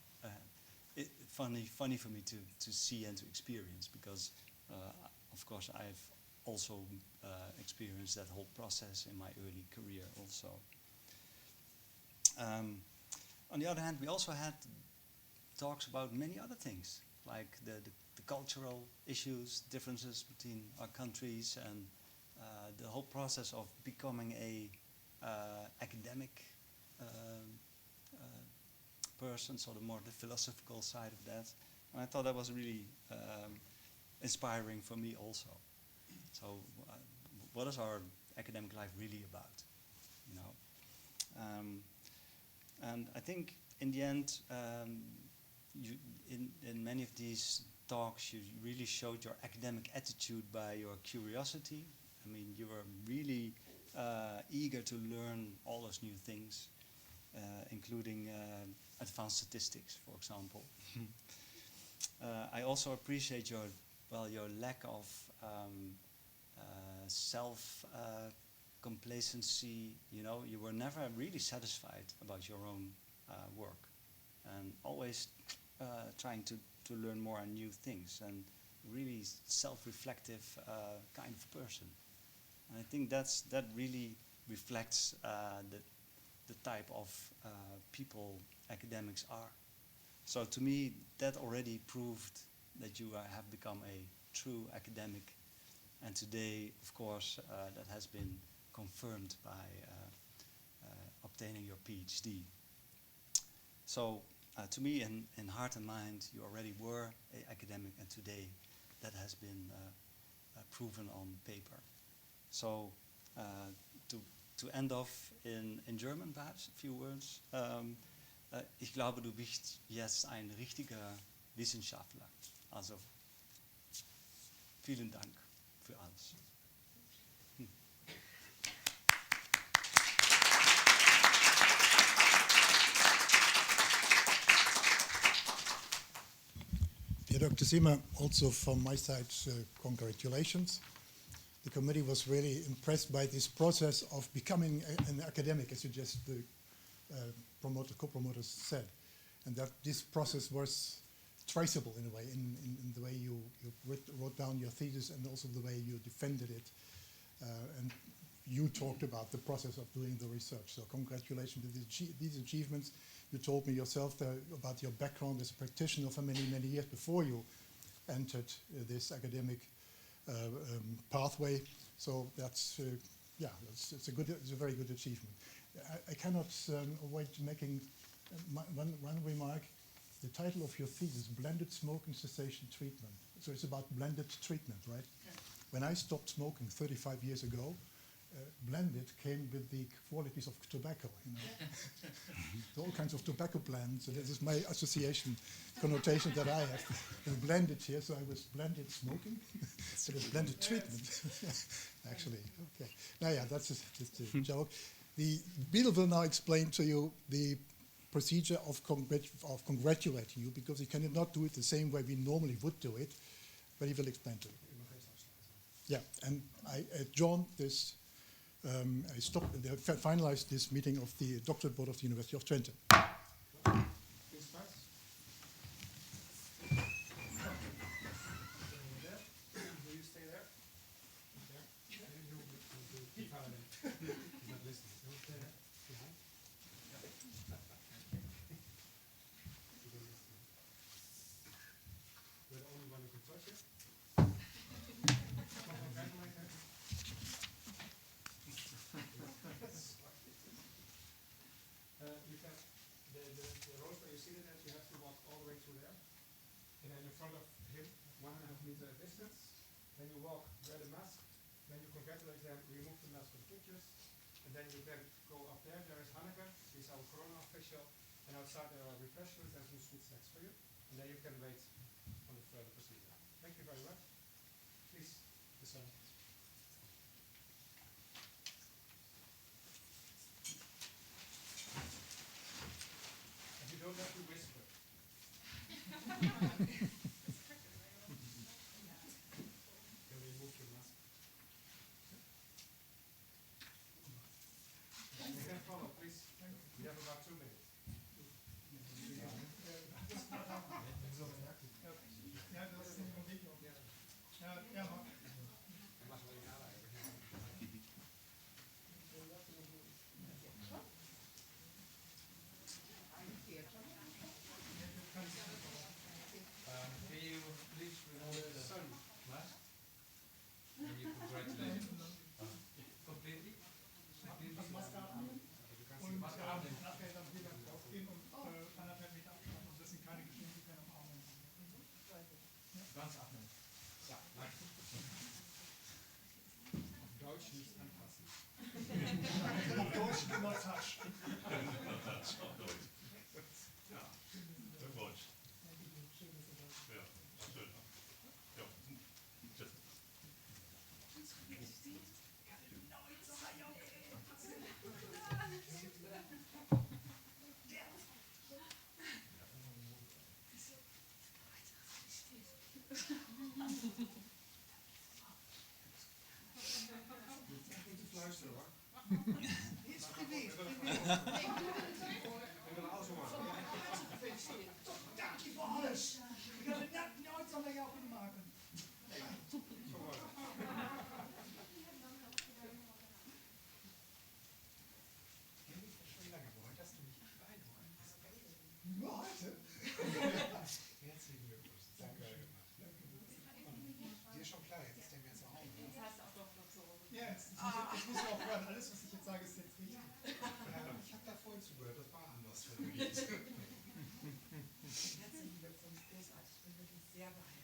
funny for me to see and to experience, because of course I've also experienced that whole process in my early career also. On the other hand, we also had talks about many other things, like the cultural issues, differences between our countries, and the whole process of becoming a academic person, so the philosophical side of that. And I thought that was really inspiring for me also. So what is our academic life really about, you know? And I think in the end, in many of these talks, you really showed your academic attitude by your curiosity. I mean, you were really eager to learn all those new things, including advanced statistics, for example. I also appreciate your lack of self-complacency. You know, you were never really satisfied about your own work, and always trying to learn more and new things, and really self-reflective kind of person. And I think that really reflects the type of people academics are. So to me, that already proved that you have become a true academic. And today, of course, that has been confirmed by obtaining your PhD. So to me, in heart and mind, you already were an academic, and today that has been proven on paper. So to end off in German, perhaps, a few words. Ich glaube, du bist jetzt ein richtiger Wissenschaftler. Also, vielen Dank für alles. Dear Dr. Siemer, also from my side, congratulations. The committee was really impressed by this process of becoming an academic, as you just co-promoters said, and that this process was traceable in a way, in the way you wrote down your thesis, and also the way you defended it, and you talked about the process of doing the research. So congratulations with these achievements. You told me yourself about your background as a practitioner for many, many years before you entered this academic pathway. So that's it's a very good achievement. I cannot avoid making one remark. The title of your thesis, Blended Smoking Cessation Treatment. So it's about blended treatment, right? Yeah. When I stopped smoking 35 years ago, blended came with the qualities of tobacco, you know. All kinds of tobacco blends, and this is my association connotation that I have. And blended here, so I was blended smoking. So it's blended treatment, actually. Okay. Now, yeah, that's just a joke. Bill will now explain to you the procedure of congratulating you, because he cannot do it the same way we normally would do it, but he will explain to you. Yeah, and I adjourned this. I finalized this meeting of the doctorate board of the University of Twente. you see that you have to walk all the way to there. And then in front of him, 1.5 meter distance. Then you walk, wear the mask. Then you congratulate them, remove the mask for the pictures. And then you can go up there. There is Hanneke, he's our corona official. And outside there are refreshments and some sweet snacks for you. And then you can wait on the further procedure. Thank you very much. Please, the sun. And you don't have to whisper. Can we move your mask? You can follow, please. We have about 2 minutes. Ja, dat is een video. Ja, maar. Can you please remove the mask? And you congratulate completely? Das Maske abnehmen und nachher dann wieder draufgehen und 1,5 Meter Abstand. Und das sind keine Geschenke, keine Umarmungen. Ganz abnehmen. Ja, danke. Auf Deutsch nicht anpassen. Auf Deutsch immer Tasch. Auf Deutsch. Ja, auf Deutsch. Ja, schön. Ja, tschüss. Goed luisteren hoor. Is geweest. Dank je voor alles. Ik had het nooit zonder jou kunnen maken. Nur heute? Herzlichen Glückwunsch. Danke. Dir ist schon klar, jetzt ist der mir zu Hause. Jetzt hast du auch doch noch so. Ja, jetzt muss ich auch hören. Alles, was ich jetzt sage, ist jetzt richtig. Ich habe da vorhin zugehört, das war anders für mich. Herzlichen Glückwunsch, großartig. Ich bin wirklich sehr beeindruckt.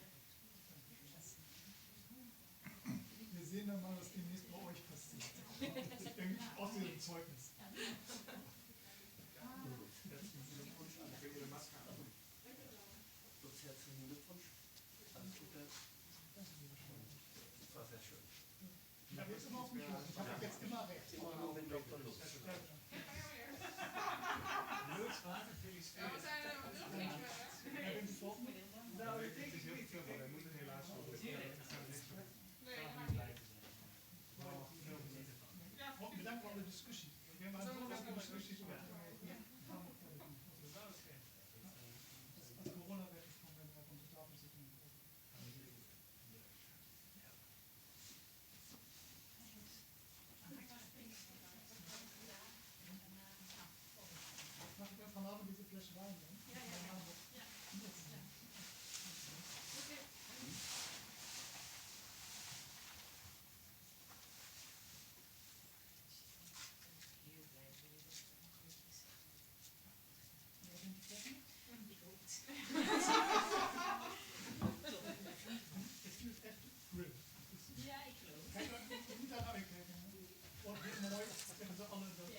Wir sehen dann mal, was demnächst bei euch passiert. Aus diesem Zeugnis. Herzlichen Glückwunsch an für Ihre Maske ab. Herzlichen Glückwunsch. Alles Gute. Das war sehr schön. Ich habe jetzt immer auf mich los. Ich habe jetzt immer recht. Immer nur mit Dr. Lutz. Lutz, wahnsinnig veel. Nou, ik denk het niet. Hij moet het helaas zo doen. Ja, bedankt voor alle discussie. We hebben zoveel discussies over als corona weg is, dan hebben we een totaalbezitting. Mag ik vanavond deze fles wijn doen? Ja. Het voelt echt grim. Ja, ik geloof. Kijk, niet aan uitkijken. Wat dit mooi, dat zeggen ze alle. Dat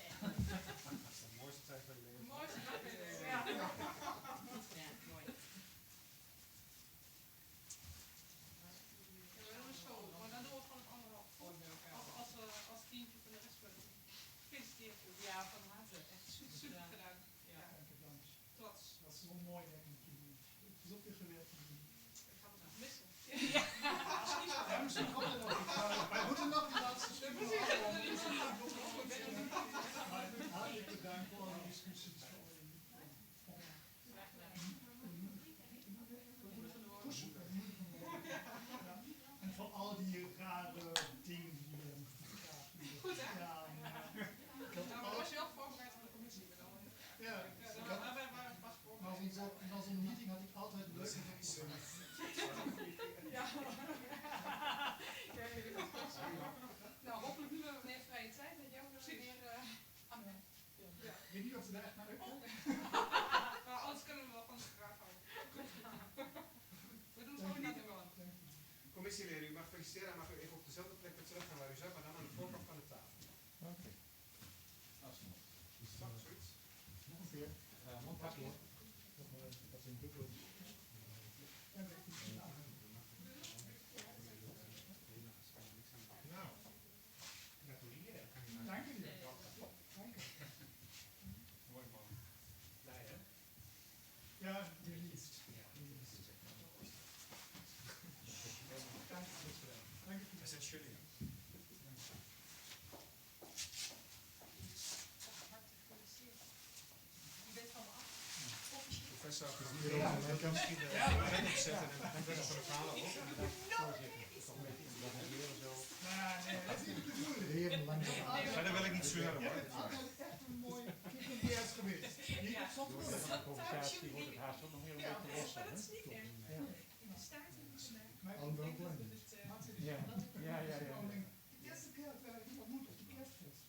is de mooiste tijd van je leven. De mooiste dag in het leven. Ja, mooi. We hebben een show, maar dan doen we gewoon het anderhalf. Als teamje van de rest van het gefeliciteerd. Ja, van harte. Echt Super gedaan. Ja. Dank. Trots. Dat is zo mooi werk met jullie. Zoveel gewerkt met jullie. Ik ga het nog missen. Ja. Ja, misschien komt het nog. Wij moeten nog de laatste stuk afronden. Hartelijk bedankt voor alle discussies. En voor al die rare dingen die je Goed hè? Ja, Nou, maar was je wel voorbereid van de commissie met alle. ja. Na zo'n meeting had ik altijd leuke dingen. Ja. Nou, hopelijk nu hebben we meer vrije tijd. Dat jij ook weer aan. Ik weet niet of ze daar echt naar leren. U mag feliciteren en mag u even op dezelfde plek weer terug gaan waar u zat, maar dan aan de voorkant van de tafel. Oké. Alsnog. Stop, zoiets. Nog een keer. One pak hoor. Dat is een dubbel. Nou, gratuleren. Dank u. Dank u. Mooi man. Blij hè? Ja, released. Dank u. Dat zijn jullie. Je bent van me af. Professor, Ja, ik kan misschien de pen opzetten en dan verder van de verhalen ook. En dan toch een beetje organiseren zo. Nee, dat is niet de bedoeling. Heren langzaam. Verder wil ik niet zeuren Je hoor. bent altijd echt een mooi kikkerbeers geweest. Je hebt soms Door de conversatie wordt het haast ook nog heel een beetje losser. Maar dat is niet erg. Ja. De staart in de Al wel blenden. Ja. Ja. De eerste keer dat ik hem ontmoet op de kerstfeest.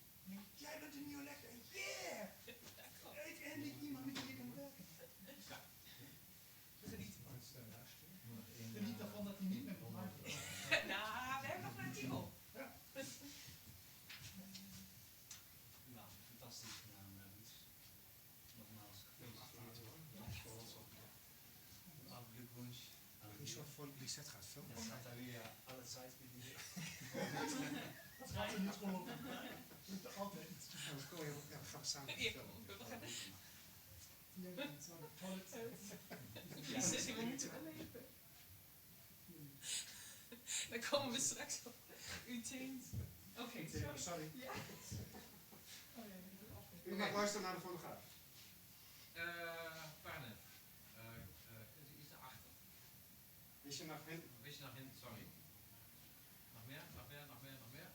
Jij bent een nieuwe lekker. Yeah! Ik eindelijk iemand met wie ik kan werken. Geniet ervan dat hij niet meer van mij is. Nou, we hebben nog een team op. Nou, fantastisch gedaan, Luts. Nogmaals gefeliciteerd. Alle glückwunsch. Die soort van Lisette gaat filmen. Ja, gaat daar weer alle tijd bedienen. Dat gaat er niet gelopen. Je moet er altijd iets te doen. Ja, we gaan samen Ja, filmen. Hier zijn zo'n tolle tijd. Die zitting moeten we leven. Dan komen we straks op. U teent. Oké, Sorry. Ja. U mag luisteren naar de fotograaf. Parne, kunt u iets naar achter? Is je naar hen? Een beetje naar hinten, sorry. Nog meer, nog meer, nog meer, nog meer.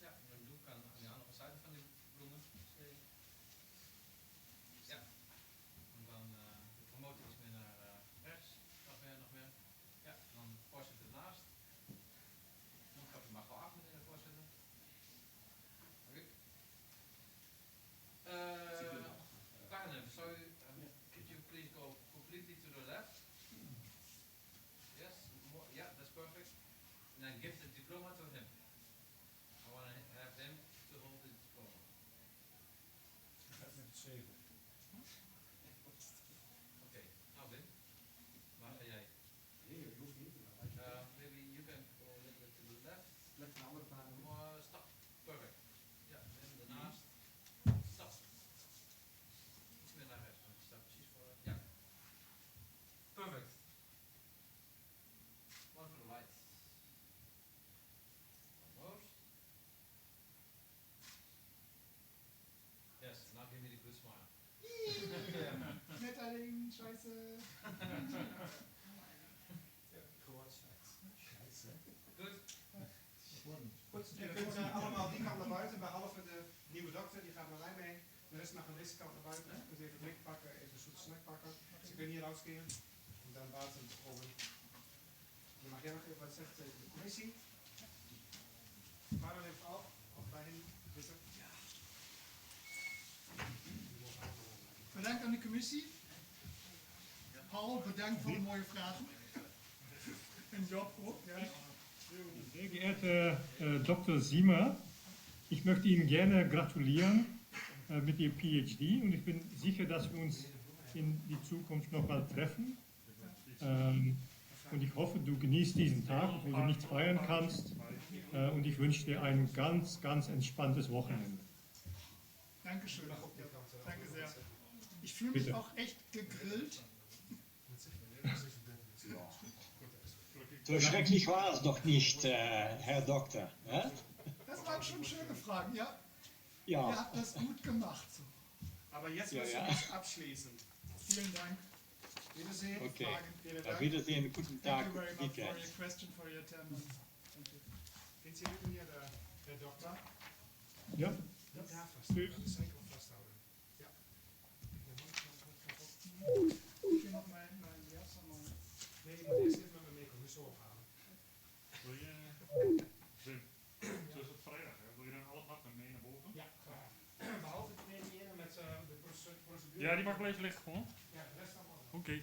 Ja, een doek aan de andere zijde van die bloemen. Ja. En dan de promotie iets meer naar rechts. Nog meer, nog meer. Ja, dan voorzitter ernaast. Dan gaat u maar gewoon af, meneer de voorzitter. Oké. Parne, sorry, could you please go completely to the left? Yes, more, yeah, that's perfect. And then give the diploma to him. I want to have him to hold the diploma. Gaat met het 7. Okay, now Wim. Waar ga jij? Nee, je hoeft niet. Maybe you can go a little bit to the left. Let een andere baan doen. More, stop. Perfect. Ja, Wim daarnaast. Stop. Iets meer naar rechts, want je staat precies voor. Ja. Perfect. One for the light. Almost. Yes, now give me the good smile. Met alleen scheiße. Gewoon scheiße. Good. Goed, je kunt allemaal die kant naar buiten, behalve de nieuwe dokter, die gaat naar mij mee. De rest mag aan deze kant naar buiten. Je kunt even drink pakken, even een zoete snack pakken. Ze kunnen hier uitskeren. En dan buiten over. Je mag jij nog even wat zeggen tegen de commissie. Waarom heeft af? Of bij hen zitten? Ja. Bedankt aan de commissie. Paul, bedankt voor de mooie vragen. En Job ook. Ja. Sehr geehrter Dr. Siemer, ich möchte Ihnen gerne gratulieren mit Ihrem PhD und ich bin sicher, dass wir uns in die Zukunft nochmal treffen. Und ich hoffe, du genießt diesen Tag, obwohl du nichts feiern kannst. Und ich wünsche dir ein ganz, ganz entspanntes Wochenende. Dankeschön. Danke sehr. Ich fühle mich auch echt gegrillt. So schrecklich war es doch nicht, Herr Doktor. Das waren schon schöne Fragen, ja? Ja. Ihr habt das gut gemacht. So. Aber jetzt Ja, müssen ja. wir es abschließen. Vielen Dank. Wiedersehen. Okay. Fragen. Vielen Auf Dank. Wiedersehen, guten Tag, Thank you very much for weekend. your question, for your attendance. Thank you. Vindt u hier de dokter? Ja. Niet daar vasthouden, dat is enkel vasthouden. Ja. Moet je nog mijn jas aan mijn... Nee, je moet eerst even met me mee komen, zo ophalen. Wil je, Wim, het is het vrijdag, hè? Wil je dan alle mappen mee naar boven? Ja, graag. Behalve de ene met de procedure. Ja, die mag blijven liggen gewoon. Ja, de rest allemaal. Oké.